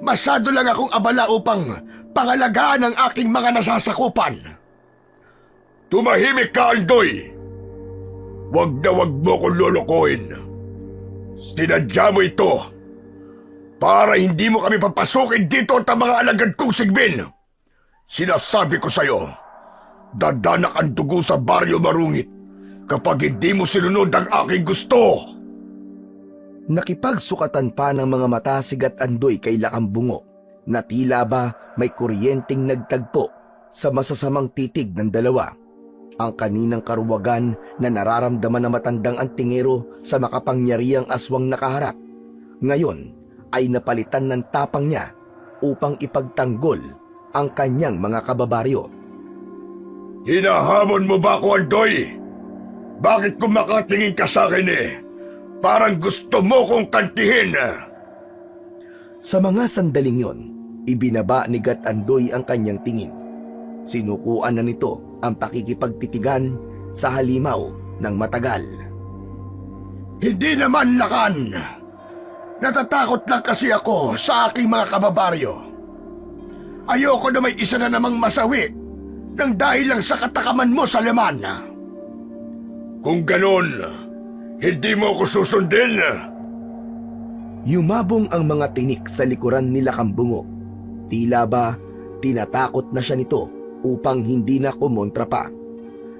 Masyado lang akong abala upang pangalagaan ang aking mga nasasakupan. Tumahimik ka, Andoy! Wag na wag mo kong lolokohin. Sinadya mo ito para hindi mo kami papasukin dito at ang mga alagad kong sigbin. Sinasabi ko sa'yo, dadanak ang dugo sa Baryo Marungit kapag hindi mo sinunod ang aking gusto. Nakipagsukatan pa ng mga mata si Gatandoy kay Lakambungo na tila ba may kuryenteng nagtagpo sa masasamang titig ng dalawa. Ang kaninang karuwagan na nararamdaman ng matandang antingero sa makapangyarihang aswang nakaharap, ngayon ay napalitan ng tapang niya upang ipagtanggol ang kanyang mga kababaryo. Hinahamon mo ba ako, Andoy? Bakit kung makatingin ka sa akin parang gusto mo kong kantihin? Sa mga sandaling yon, ibinaba ni Gatandoy ang kanyang tingin. Sinukuan na nito ang pakikipagtitigan sa halimaw ng matagal. Hindi naman, Lakan. Natatakot lang kasi ako sa aking mga kababaryo. Ayoko na may isa na namang masawi nang dahil lang sa katakaman mo sa laman. Kung ganon, hindi mo ako susundin. Yumabong ang mga tinik sa likuran ni Lakambungo. Tila ba tinatakot na siya nito upang hindi na kumontra pa.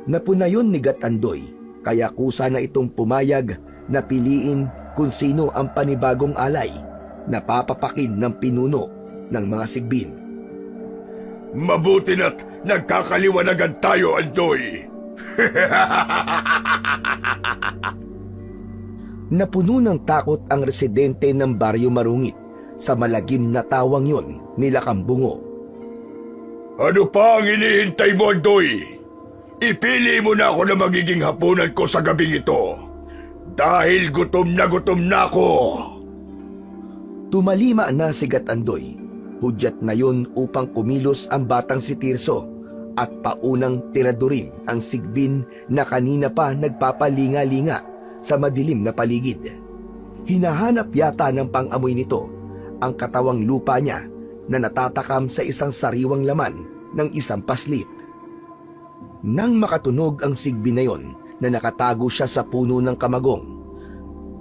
Napunayon ni Gatandoy kaya kusa na itong pumayag na piliin kung sino ang panibagong alay na papapakin ng pinuno ng mga sigbin. Mabuti na't nagkakaliwanagan tayo, Andoy. Napuno ng takot ang residente ng Baryo Marungit sa malagim na tawang yon ni Lakambungo. Ano pa ang inihintay mo, Andoy? Ipili mo na ako na magiging hapunan ko sa gabing ito. Dahil gutom na ako. Tumalima na si Gatandoy. Hudyat na yon upang kumilos ang batang si Tirso at paunang tiradurin ang sigbin na kanina pa nagpapalinga-linga sa madilim na paligid. Hinahanap yata ng pang-amoy nito ang katawang lupa niya na natatakam sa isang sariwang laman ng isang paslit. Nang makatunog ang sigbin na yon na nakatago siya sa puno ng kamagong,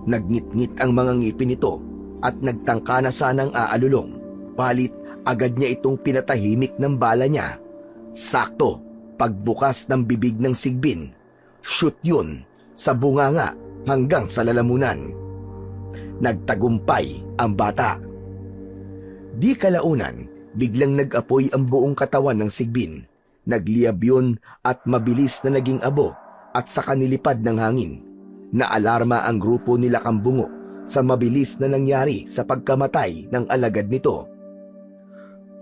nagnitngit ang mga ngipin nito at nagtangka na sanang aalulong. Palit agad niya itong pinatahimik ng bala niya. Sakto, pagbukas ng bibig ng sigbin, shoot yun sa bunganga hanggang sa lalamunan. Nagtagumpay ang bata. Di kalaunan, biglang nag-apoy ang buong katawan ng sigbin. Nagliyab yun at mabilis na naging abo at sa kanilipad ng hangin. Naalarma ang grupo ni Lakambungo sa mabilis na nangyari sa pagkamatay ng alagad nito.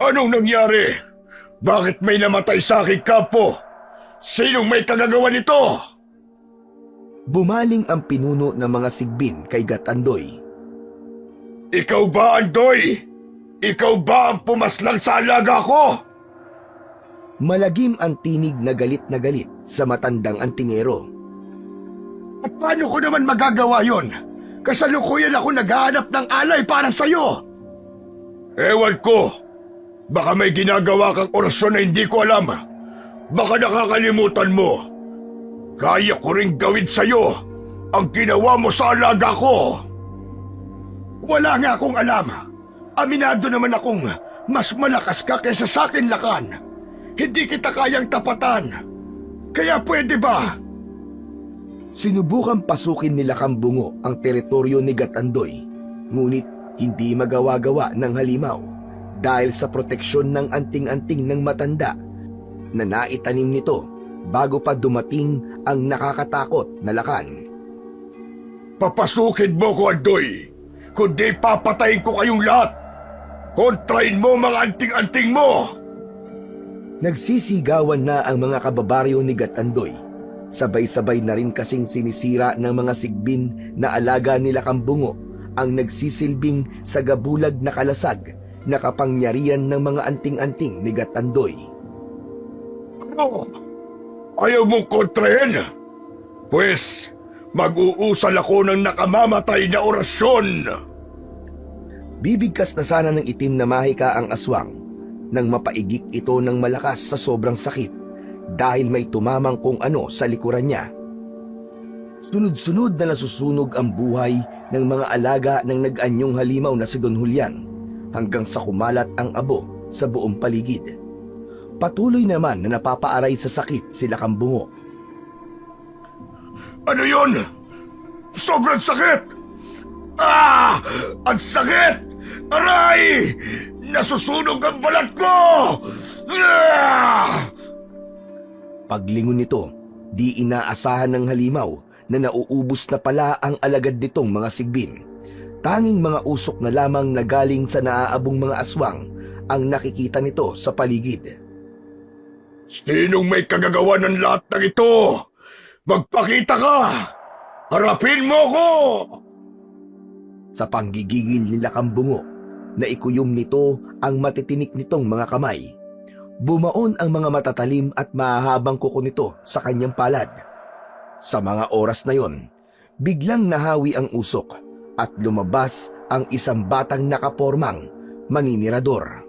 Anong nangyari? Bakit may namatay sa aking kampo? Sinong may kagagawa nito? Bumaling ang pinuno ng mga sigbin kay Gatandoy. Ikaw ba, Andoy? Ikaw ba ang pumaslang sa alaga ko? Malagim ang tinig na galit sa matandang antingero. At paano ko naman magagawa yon? Kasalukuyan ako naghahanap ng alay para sa'yo. Ewan ko. Baka may ginagawa kang orasyon na hindi ko alam. Baka nakakalimutan mo. Kaya ko ring gawin sa'yo ang ginawa mo sa alaga ko. Wala nga akong alam. Aminado naman akong mas malakas ka kaysa sa akin, Lakan. Hindi kita kayang tapatan. Kaya pwede ba? Sinubukan pasukin ni Lakambungo ang teritoryo ni Gatandoy, ngunit hindi magawa-gawa ng halimaw dahil sa proteksyon ng anting-anting ng matanda na naitanim nito bago pa dumating ang nakakatakot na Lakan. Papasukin mo ko, Andoy, kundi papatayin ko kayong lahat. Kontrain mo mga anting-anting mo! Nagsisigawan na ang mga kababaryo ni Gatandoy. Sabay-sabay na rin kasing sinisira ng mga sigbin na alaga ni Lakambungo ang nagsisilbing sa gabulag na kalasag na kapangyarihan ng mga anting-anting ni Gatandoy. Ano? Ayaw mong kontrahin? Pues, mag-uusal ako ng nakamamatay na orasyon. Bibigkas na sana ng itim na mahika ang aswang nang mapaigik ito ng malakas sa sobrang sakit dahil may tumamang kung ano sa likuran niya. Sunod-sunod na nasusunog ang buhay ng mga alaga ng nag-anyong halimaw na si Don Julian hanggang sa kumalat ang abo sa buong paligid. Patuloy naman na napapaaray sa sakit si Lakambungo. Ano yun? Sobrang sakit! Ah! Ang sakit! Aray! Nasusunog ang balat ko! Ah! Paglingon nito, di inaasahan ng halimaw na nauubos na pala ang alagad nitong mga sigbin. Tanging mga usok na lamang na galing sa naaabong mga aswang ang nakikita nito sa paligid. Sinong may kagagawa ng lahat ng ito? Magpakita ka! Harapin mo ko! Sa panggigigil ni Lakambungo, naikuyom nito ang matitinik nitong mga kamay. Bumaon ang mga matatalim at mahahabang kuko nito sa kanyang palad. Sa mga oras na yon, biglang nahawi ang usok at lumabas ang isang batang nakapormang maninirador.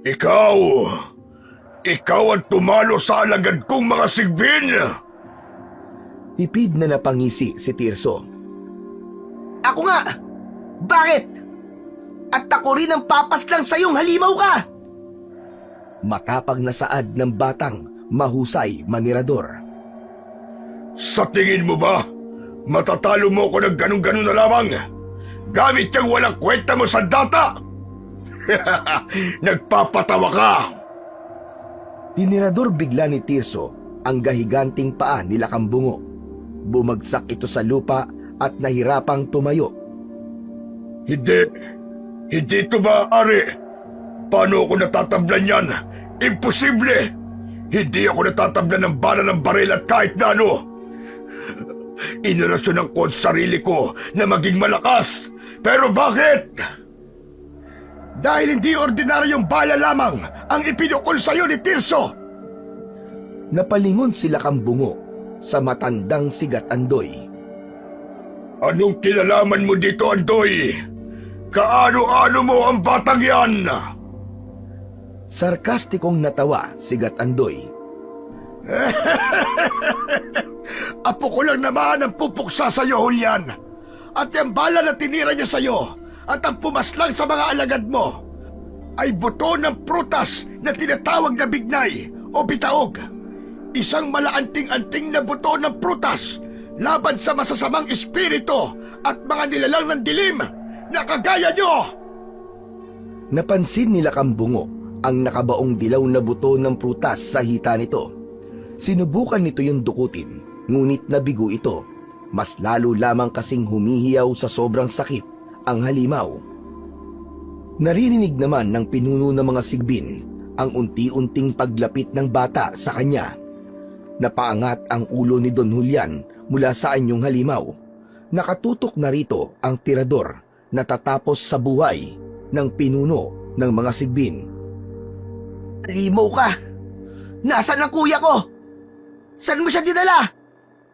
Ikaw! Ikaw ang tumalo sa alagad kong mga sigbin! Tipid na napangisi si Tirso. Ako nga! Bakit? At ako rin ang papaslang sa'yong halimaw ka! Matapang na saad ng batang mahusay manirador. Sa tingin mo ba, matatalo mo ko ng ganun-ganun na lamang? Gamit yung walang kwenta mo sa data! Nagpapatawa ka! Tinirador bigla ni Tirso ang gahiganting paa ni Lakambungo. Bumagsak ito sa lupa at nahirapang tumayo. Hindi ito maaari. Paano ako natatablan yan? Imposible! Hindi ako natatablan ng bala ng baril at kahit na ano. Inirasyonan ko ang sarili ko na maging malakas. Pero bakit? Dahil hindi ordinaryong bala lamang ang ipinukol sa'yo ni Tirso. Napalingon si Lakambungo sa matandang sigat Andoy. Anong kilalaman mo dito, Andoy? Kaano-ano mo ang batang yan? Sarkastikong natawa sigat Andoy. Apo ko lang naman ang pupuksa sa'yo, Julian. At yung bala na tinira niya sa'yo at ang pumaslang sa mga alagad mo ay buto ng prutas na tinatawag na bignay o bitaog. Isang malaanting-anting na buto ng prutas laban sa masasamang espiritu at mga nilalang ng dilim na kagaya nyo! Napansin ni Lakambungo ang nakabaong dilaw na buto ng prutas sa hita nito. Sinubukan nito yung dukutin, ngunit nabigo ito. Mas lalo lamang kasing humihiyaw sa sobrang sakit ang halimaw. Naririnig naman ng pinuno ng mga sigbin ang unti-unting paglapit ng bata sa kanya. Napaangat ang ulo ni Don Julian mula sa anyong halimaw. Nakatutok na rito ang tirador na tatapos sa buhay ng pinuno ng mga sigbin. Halimaw ka! Nasaan ang kuya ko? Saan mo siya dinala?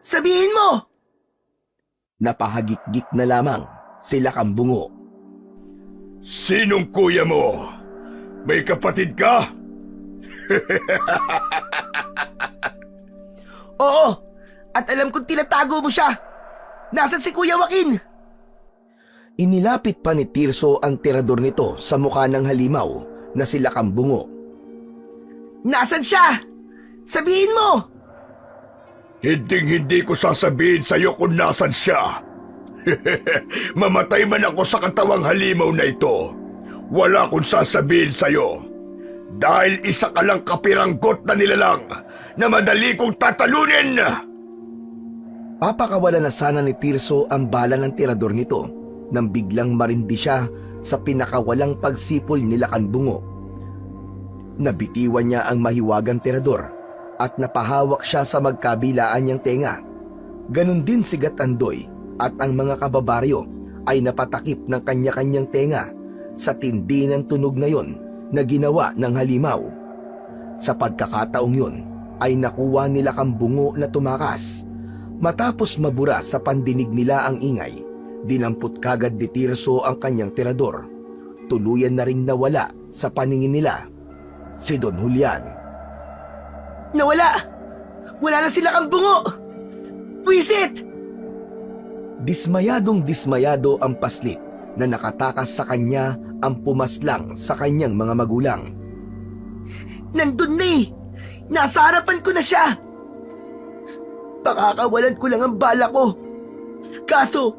Sabihin mo! Napahagik-gik na lamang si Lakambungo. Sinong kuya mo? May kapatid ka? Oo! At alam kong tinatago mo siya! Nasaan si Kuya Joaquin? Inilapit pa ni Tirso ang tirador nito sa mukha ng halimaw na si Lakambungo. Nasaan siya? Sabihin mo! Hinding-hindi ko sasabihin sa'yo kung nasan siya. Mamatay man ako sa katawang halimaw na ito. Wala akong sasabihin sa'yo. Dahil isa ka lang kapiranggot na nilalang na madali kong tatalunin. Papakawala na sana ni Tirso ang bala ng tirador nito nang biglang marindi siya sa pinakawalang pagsipol ni Lakambungo. Nabitiwan niya ang mahiwagang tirador at napahawak siya sa magkabilaan niyang tenga. Ganon din si Gatandoy at ang mga kababaryo ay napatakip ng kanya-kanyang tenga sa tindi ng tunog na yon na ginawa ng halimaw. Sa pagkakataong yon ay nakuha ni Lakambungo na tumakas. Matapos mabura sa pandinig nila ang ingay, dinampot kagad ni Tirso ang kanyang tirador. Tuluyan na ring nawala sa paningin nila si Don Julian. Nawala! Wala na si Lakambungo! Wisit! Dismayadong dismayado ang paslit na nakatakas sa kanya ang pumaslang sa kanyang mga magulang. Nandun na eh! Nasa harapan ko na siya! Pakakawalan ko lang ang bala ko. Kaso,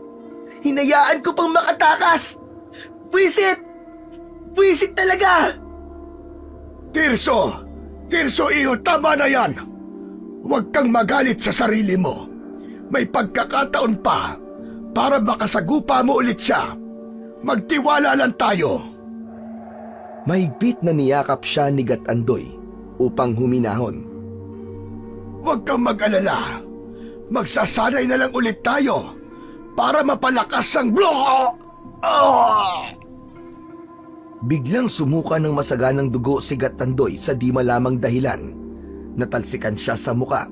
Hinayaan ko pang makatakas! Buisit! Buisit talaga! Tirso! Tirso, iho, tama na yan! Huwag kang magalit sa sarili mo. May pagkakataon pa para makasagupa mo ulit siya. Magtiwala lang tayo. Mahigpit na niyakap siya ni Gatandoy upang huminahon. Huwag kang mag-alala. Magsasanay na lang ulit tayo para mapalakas ang blo. Biglang sumuka ng masaganang dugo si Gatandoy sa di malamang dahilan. Natalsikan siya sa muka.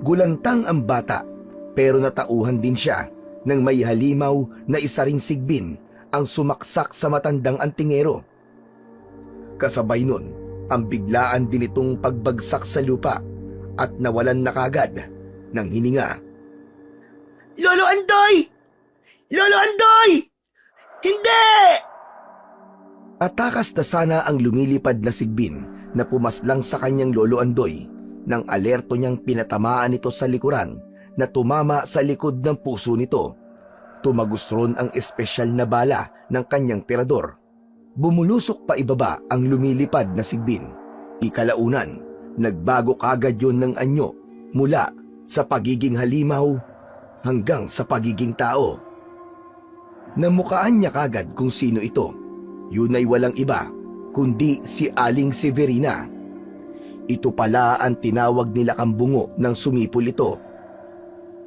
Gulantang ang bata pero natauhan din siya nang may halimaw na isa ring sigbin ang sumaksak sa matandang antingero. Kasabay nun, ang biglaan din itong pagbagsak sa lupa at nawalan na kagad ng hininga. Lolo Andoy! Lolo Andoy! Hindi! Atakas na sana ang lumilipad na sigbin na pumaslang sa kanyang Lolo Andoy nang alerto niyang pinatamaan ito sa likuran na tumama sa likod ng puso nito. Tumagos ron ang espesyal na bala ng kanyang tirador. Bumulusok pa ibaba ang lumilipad na sigbin. Ikalaunan, nagbago kagad yun ng anyo mula sa pagiging halimaw hanggang sa pagiging tao. Namukaan niya kagad kung sino ito. Yun ay walang iba kundi si Aling Severina. Ito pala ang tinawag nila Kambungo nang sumipol ito.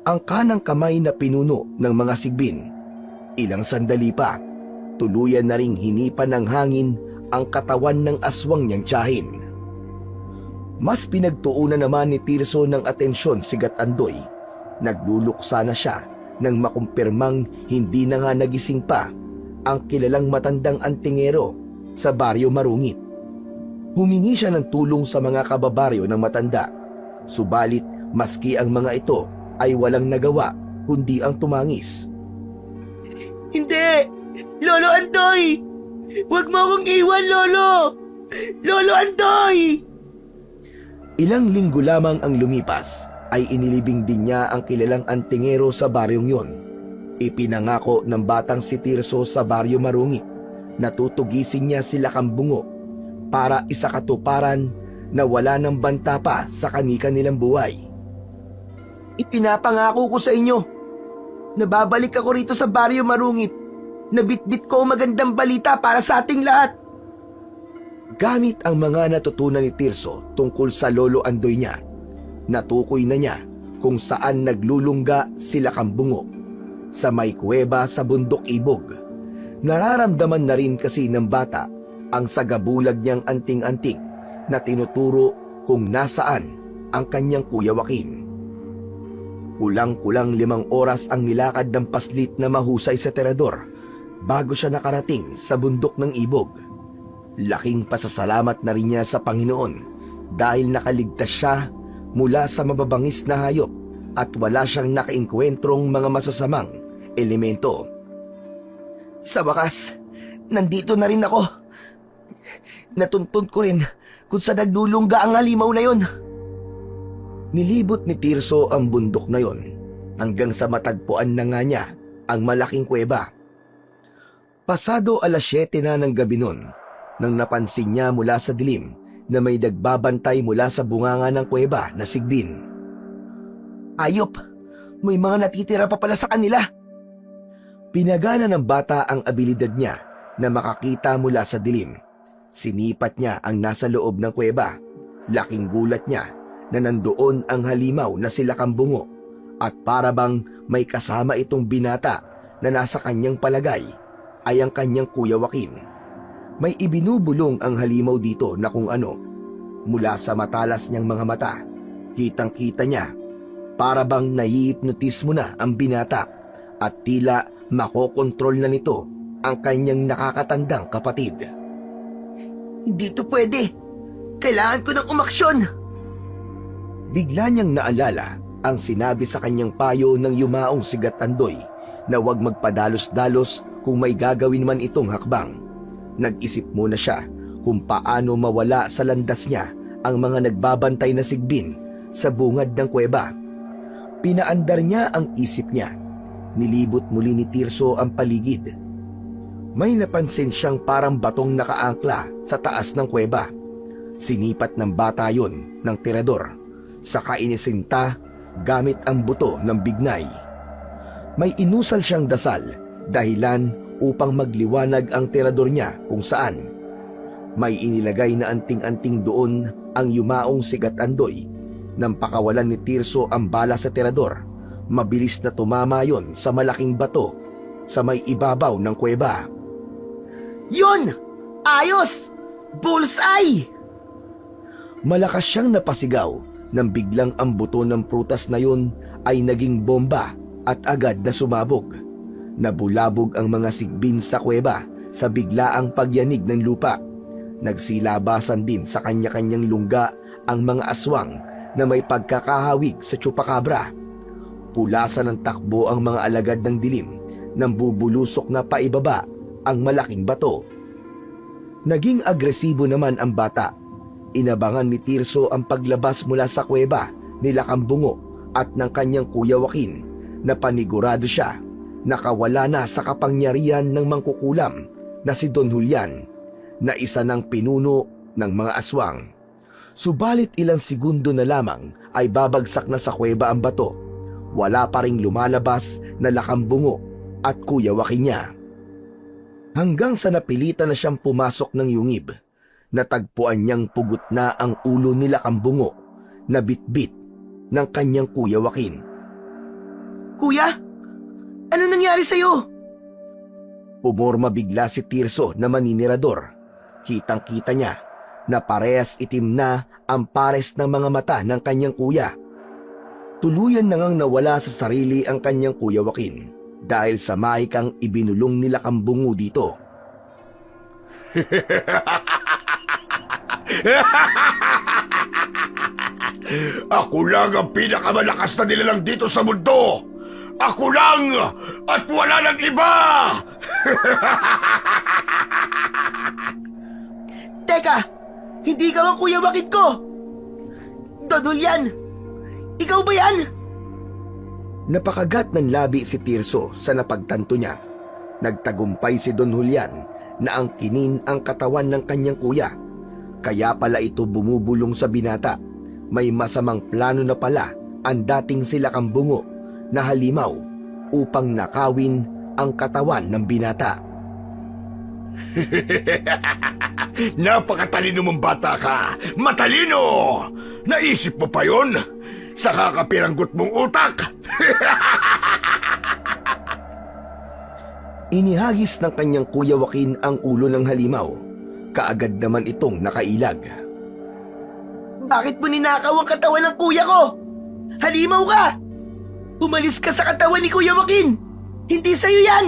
Ang kanang kamay na pinuno ng mga sigbin. Ilang sandali pa, tuluyan na ring hinipan ng hangin ang katawan ng aswang niyang tiyahin. Mas pinagtuunan naman ni Tirso ng atensyon si Gatandoy. Nagluluksa na siya nang makumpirmang hindi na nga nagising pa ang kilalang matandang antingero sa Baryo Marungit. Humingi siya ng tulong sa mga kababaryo ng matanda. Subalit maski ang mga ito ay walang nagawa kundi ang tumangis. Hindi! Lolo Andoy! Huwag mo akong iwan, Lolo! Lolo Andoy! Ilang linggo lamang ang lumipas ay inilibing din niya ang kilalang antingero sa baryong yon. Ipinangako ng batang si Tirso sa Baryo Marungit na tutugisin niya sila Kambungo para isakatuparan na wala ng banta pa sa kani-kanilang buhay. Ipinapangako ko sa inyo na babalik ako rito sa Baryo Marungit na bitbit ko ang magandang balita para sa ating lahat. Gamit ang mga natutunan ni Tirso tungkol sa Lolo Andoy niya, natukoy na niya kung saan naglulungga sila Kambungo, sa may kuweba sa Bundok Ibog. Nararamdaman na rin kasi ng bata ang sagabulag niyang anting-anting na tinuturo kung nasaan ang kanyang Kuya Joaquin. Kulang-kulang 5 oras ang nilakad ng paslit na mahusay sa terador bago siya nakarating sa bundok ng Ibog. Laking pasasalamat na rin niya sa Panginoon dahil nakaligtas siya mula sa mababangis na hayop at wala siyang nakaengkwentrong mga masasamang elemento. Sa wakas, nandito na rin ako. Natuntun ko rin kung saan naglulungga ang halimaw na yon. Nilibot ni Tirso ang bundok na yon hanggang sa matagpuan na nga niya ang malaking kuweba. Pasado 7:00 na ng gabi nun nang napansin niya mula sa dilim na may nagbabantay mula sa bunganga ng kuweba na sigbin. Ayop, may mga natitira pa pala sa kanila. Pinagana ng bata ang abilidad niya na makakita mula sa dilim. Sinipat niya ang nasa loob ng kuweba. Laking gulat niya na nandoon ang halimaw na sila Kambungo at para bang may kasama itong binata na nasa kanyang palagay ay ang kanyang Kuya Joaquin. May ibinubulong ang halimaw dito na kung ano. Mula sa matalas niyang mga mata, kitang-kita niya para bang nai-hipnotismo na ang binata at tila makokontrol na nito ang kanyang nakakatandang kapatid. Hindi to pwede. Kailangan ko ng umaksyon. Bigla niyang naalala ang sinabi sa kanyang payo ng yumaong si Gatandoy na huwag magpadalos-dalos kung may gagawin man itong hakbang. Nag-isip muna siya kung paano mawala sa landas niya ang mga nagbabantay na sigbin sa bungad ng kuweba. Pinaandar niya ang isip niya. Nilibot muli ni Tirso ang paligid. May napansin siyang parang batong nakaangkla sa taas ng kuweba. Sinipat ng bata yon ng tirador, saka inisinta gamit ang buto ng bignay. May inusal siyang dasal, dahilan upang magliwanag ang tirador niya kung saan. May inilagay na anting-anting doon ang yumaong sigat Andoy. Nang pakawalan ni Tirso ang bala sa tirador, mabilis na tumama yon sa malaking bato sa may ibabaw ng kuweba. Yun! Ayos! Bullseye! Malakas siyang napasigaw nang biglang ang buto ng prutas na yun ay naging bomba at agad na sumabog. Nabulabog ang mga sigbin sa kuweba sa biglaang pagyanig ng lupa. Nagsilabasan din sa kanya-kanyang lungga ang mga aswang na may pagkakahawig sa chupacabra. Pulasan ng takbo ang mga alagad ng dilim nang bubulusok na paibaba ang malaking bato. Naging agresibo naman ang bata. Inabangan ni Tirso ang paglabas mula sa kuweba ni Lakambungo at ng kanyang kuya Joaquin na panigurado siya nakawala na sa kapangyarihan ng mangkukulam na si Don Julian na isa ng pinuno ng mga aswang. Subalit ilang segundo na lamang ay babagsak na sa kuweba ang bato. Wala pa ring lumalabas na Lakambungo at kuya Joaquin niya. Hanggang sa napilitan na siyang pumasok ng yungib, natagpuan niyang pugot na ang ulo ni Lakambungo na bitbit ng kanyang kuya Joaquin. Kuya, ano nangyari sa'yo? Pumorma bigla si Tirso na maninirador. Kitang-kita niya na parehas itim na ang pares ng mga mata ng kanyang kuya. Tuluyan na ngang nawala sa sarili ang kanyang kuya Joaquin dahil sa mahikang ibinulong ni Lakambungo dito. Ako lang ang pinakamalakas na nilalang dito sa mundo! Ako lang! At wala nang iba! Teka, hindi ka ang kuya Joaquin ko! Don Julian, ikaw ba yan? Napakagat ng labi si Tirso sa napagtanto niya. Nagtagumpay si Don Julian na angkinin ang katawan ng kanyang kuya. Kaya pala ito bumubulong sa binata. May masamang plano na pala ang dating si Lakambungo na halimaw upang nakawin ang katawan ng binata. Napakatalino mong bata ka! Matalino! Naisip mo pa yon? Sa kakapiranggot mong utak! Inihagis ng kanyang kuya Joaquin ang ulo ng halimaw. Kaagad naman itong nakailag. Bakit mo ninakaw ang katawan ng kuya ko? Halimaw ka! Umalis ka sa katawan ni Kuya Joaquin! Hindi sa'yo yan!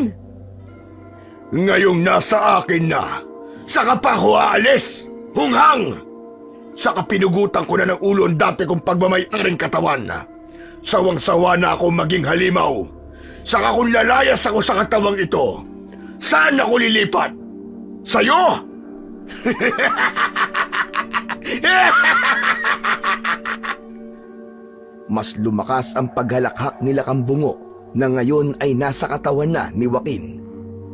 Ngayong nasa akin na, saka pa ako aalis! Hunghang! Saka pinugutan ko na ng ulo ang dati kong pagmamay-aring katawan. Sawang-sawa na ako maging halimaw. Saka kung lalayas ako sa katawang ito, saan ako lilipat? Sa'yo? Mas lumakas ang paghalakhak ni Lakambungo na ngayon ay nasa katawan na ni Joaquin.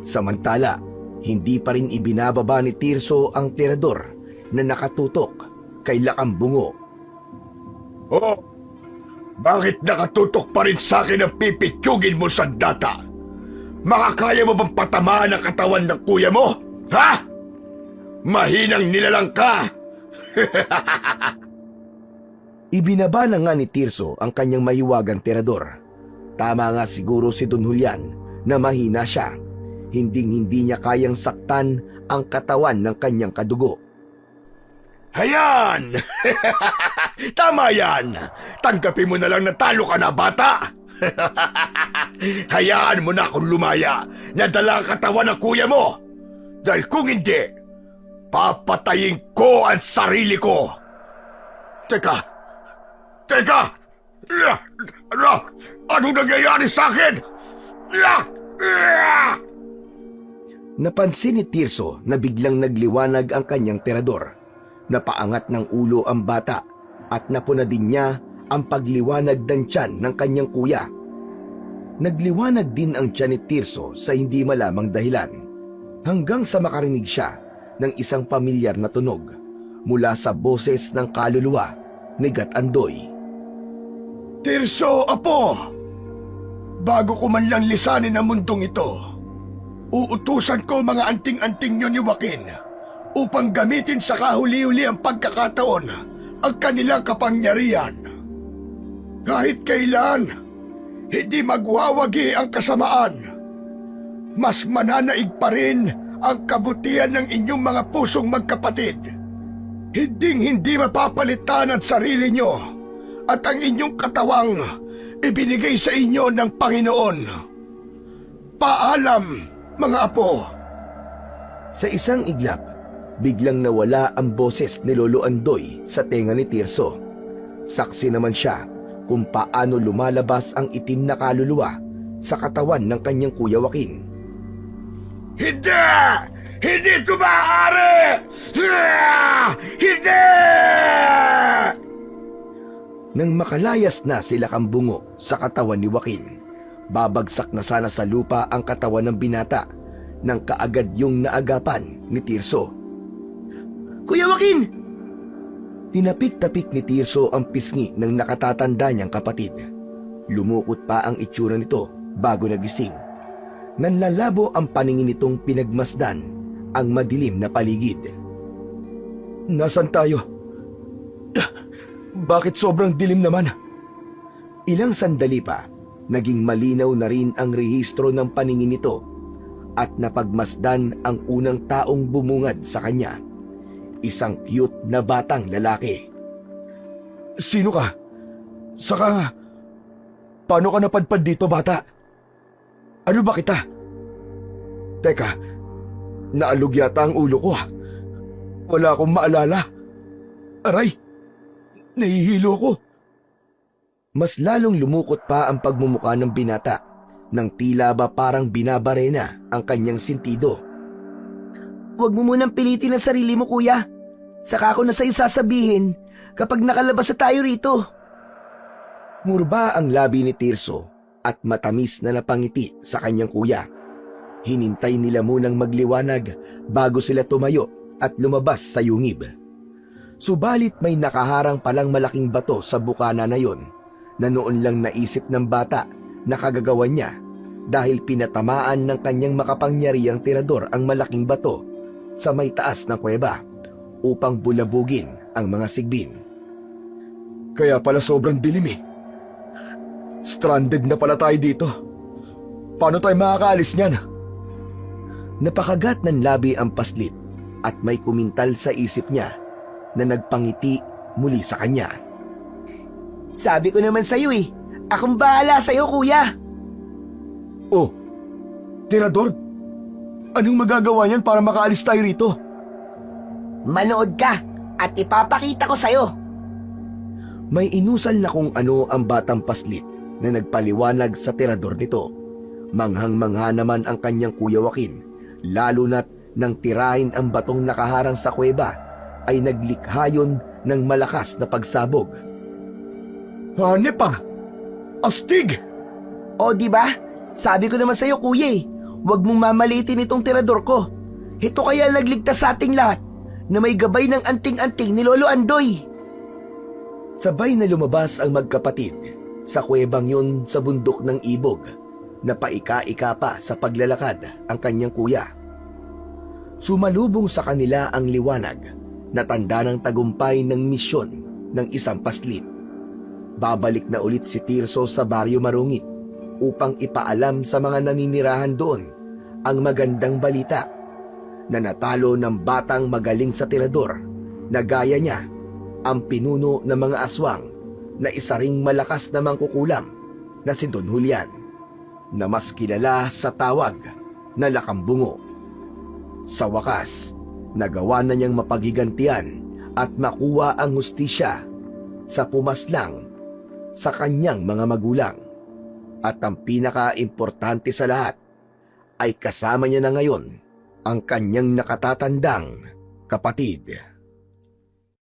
Samantala, hindi pa rin ibinababa ni Tirso ang tirador na nakatutok kay Lakambungo. Oh, bakit nakatutok pa rin sa akin ang pipitsugin mo, sandata? Makakaya mo bang patamaan ang katawan ng kuya mo? Ha? Mahinang nilalang ka! Ibinaba na nga ni Tirso ang kanyang mahiwagang tirador. Tama nga siguro si Don Julian na mahina siya. Hinding-hindi niya kayang saktan ang katawan ng kanyang kadugo. Hayan! Tama yan! Tanggapin mo na lang na talo ka na, bata! Hayaan mo na akong lumaya na dala ang katawan ng kuya mo! Dahil kung hindi, papatayin ko ang sarili ko! Teka! Anong nangyayari sa akin? Napansin ni Tirso na biglang nagliwanag ang kanyang tirador. Napaangat ng ulo ang bata at napuna din niya ang pagliwanag ng tiyan ng kanyang kuya. Nagliwanag din ang tiyan ni Tirso sa hindi malamang dahilan hanggang sa makarinig siya ng isang pamilyar na tunog mula sa boses ng kaluluwa ni Gatandoy. Tirso, Apo! Bago ko man lang lisanin ang mundong ito, uutusan ko mga anting-anting nyo ni Joaquin upang gamitin sa kahuli-huli ang pagkakataon ang kanilang kapangyarihan. Kahit kailan, hindi magwawagi ang kasamaan. Mas mananaig pa rin ang kabutihan ng inyong mga pusong magkapatid. Hinding-hindi mapapalitan ang sarili nyo at ang inyong katawang ibinigay sa inyo ng Panginoon. Paalam, mga apo. Sa isang iglap, biglang nawala ang boses ni Lolo Andoy sa tenga ni Tirso. Saksi naman siya kung paano lumalabas ang itim na kaluluwa sa katawan ng kanyang Kuya Joaquin. Hindi! Hindi ito maaari! Hindi! Nang makalayas na sila kambungo sa katawan ni Joaquin, babagsak na sana sa lupa ang katawan ng binata nang kaagad yung naagapan ni Tirso. Kuya Joaquin! Tinapik-tapik ni Tirso ang pisngi ng nakatatanda niyang kapatid. Lumukot pa ang itsura nito bago nagising. Nanlalabo ang paningin nitong pinagmasdan ang madilim na paligid. Nasaan tayo? Bakit sobrang dilim naman? Ilang sandali pa, naging malinaw na rin ang rehistro ng paningin nito at napagmasdan ang unang taong bumungad sa kanya. Isang cute na batang lalaki. Sino ka? Saka, paano ka napadpad dito, bata? Ano ba kita? Teka, naalog yata ang ulo ko. Wala akong maalala. Aray, nahihilo ko. Mas lalong lumukot pa ang pagmumukha ng binata nang tila ba parang binabarena ang kanyang sentido. Huwag mo munang pilitin ang sarili mo, kuya. Saka ako na sa'yo sasabihin kapag nakalabas na tayo rito. Murba ang labi ni Tirso at matamis na napangiti sa kanyang kuya. Hinintay nila munang magliwanag bago sila tumayo at lumabas sa yungib. Subalit may nakaharang palang malaking bato sa bukana na yon na noon lang naisip ng bata na kagagawan niya dahil pinatamaan ng kanyang makapangyarihang tirador ang malaking bato sa may taas ng kuweba upang bulabugin ang mga sigbin. Kaya pala sobrang dilim eh. Stranded na pala tayo dito. Paano tayo makakaalis niyan? Napakagat ng labi ang paslit at may kumintal sa isip niya na nagpangiti muli sa kanya. Sabi ko naman sa'yo eh. Akong bahala sa'yo, kuya. Oh, tirador? Anong magagawa niyan para makaalis tayo rito? Manood ka at ipapakita ko sa'yo. May inusal na kung ano ang batang paslit na nagpaliwanag sa tirador nito. Manghang-mangha naman ang kanyang Kuya Joaquin, lalo na't nang tirahin ang batong nakaharang sa kuweba ay naglikha yun ng malakas na pagsabog. Hanep pa! Astig! O di ba? Sabi ko naman sa'yo, kuya eh. Huwag mong mamalitin itong tirador ko. Ito kaya nagligtas sa ating lahat na may gabay ng anting-anting ni Lolo Andoy. Sabay na lumabas ang magkapatid sa kuwebang yun sa bundok ng Ibog na paika-ika pa sa paglalakad ang kanyang kuya. Sumalubong sa kanila ang liwanag na tanda ng tagumpay ng misyon ng isang paslit. Babalik na ulit si Tirso sa Baryo Marungit upang ipaalam sa mga naninirahan doon ang magandang balita na natalo ng batang magaling sa tirador na gaya niya ang pinuno ng mga aswang na isa ring malakas na mangkukulam na si Don Julian, na mas kilala sa tawag na Lakambungo. Sa wakas, nagawa na niyang mapagigantian at makuha ang hustisya sa pumaslang sa kanyang mga magulang. At ang pinaka-importante sa lahat ay kasama niya na ngayon ang kanyang nakatatandang kapatid.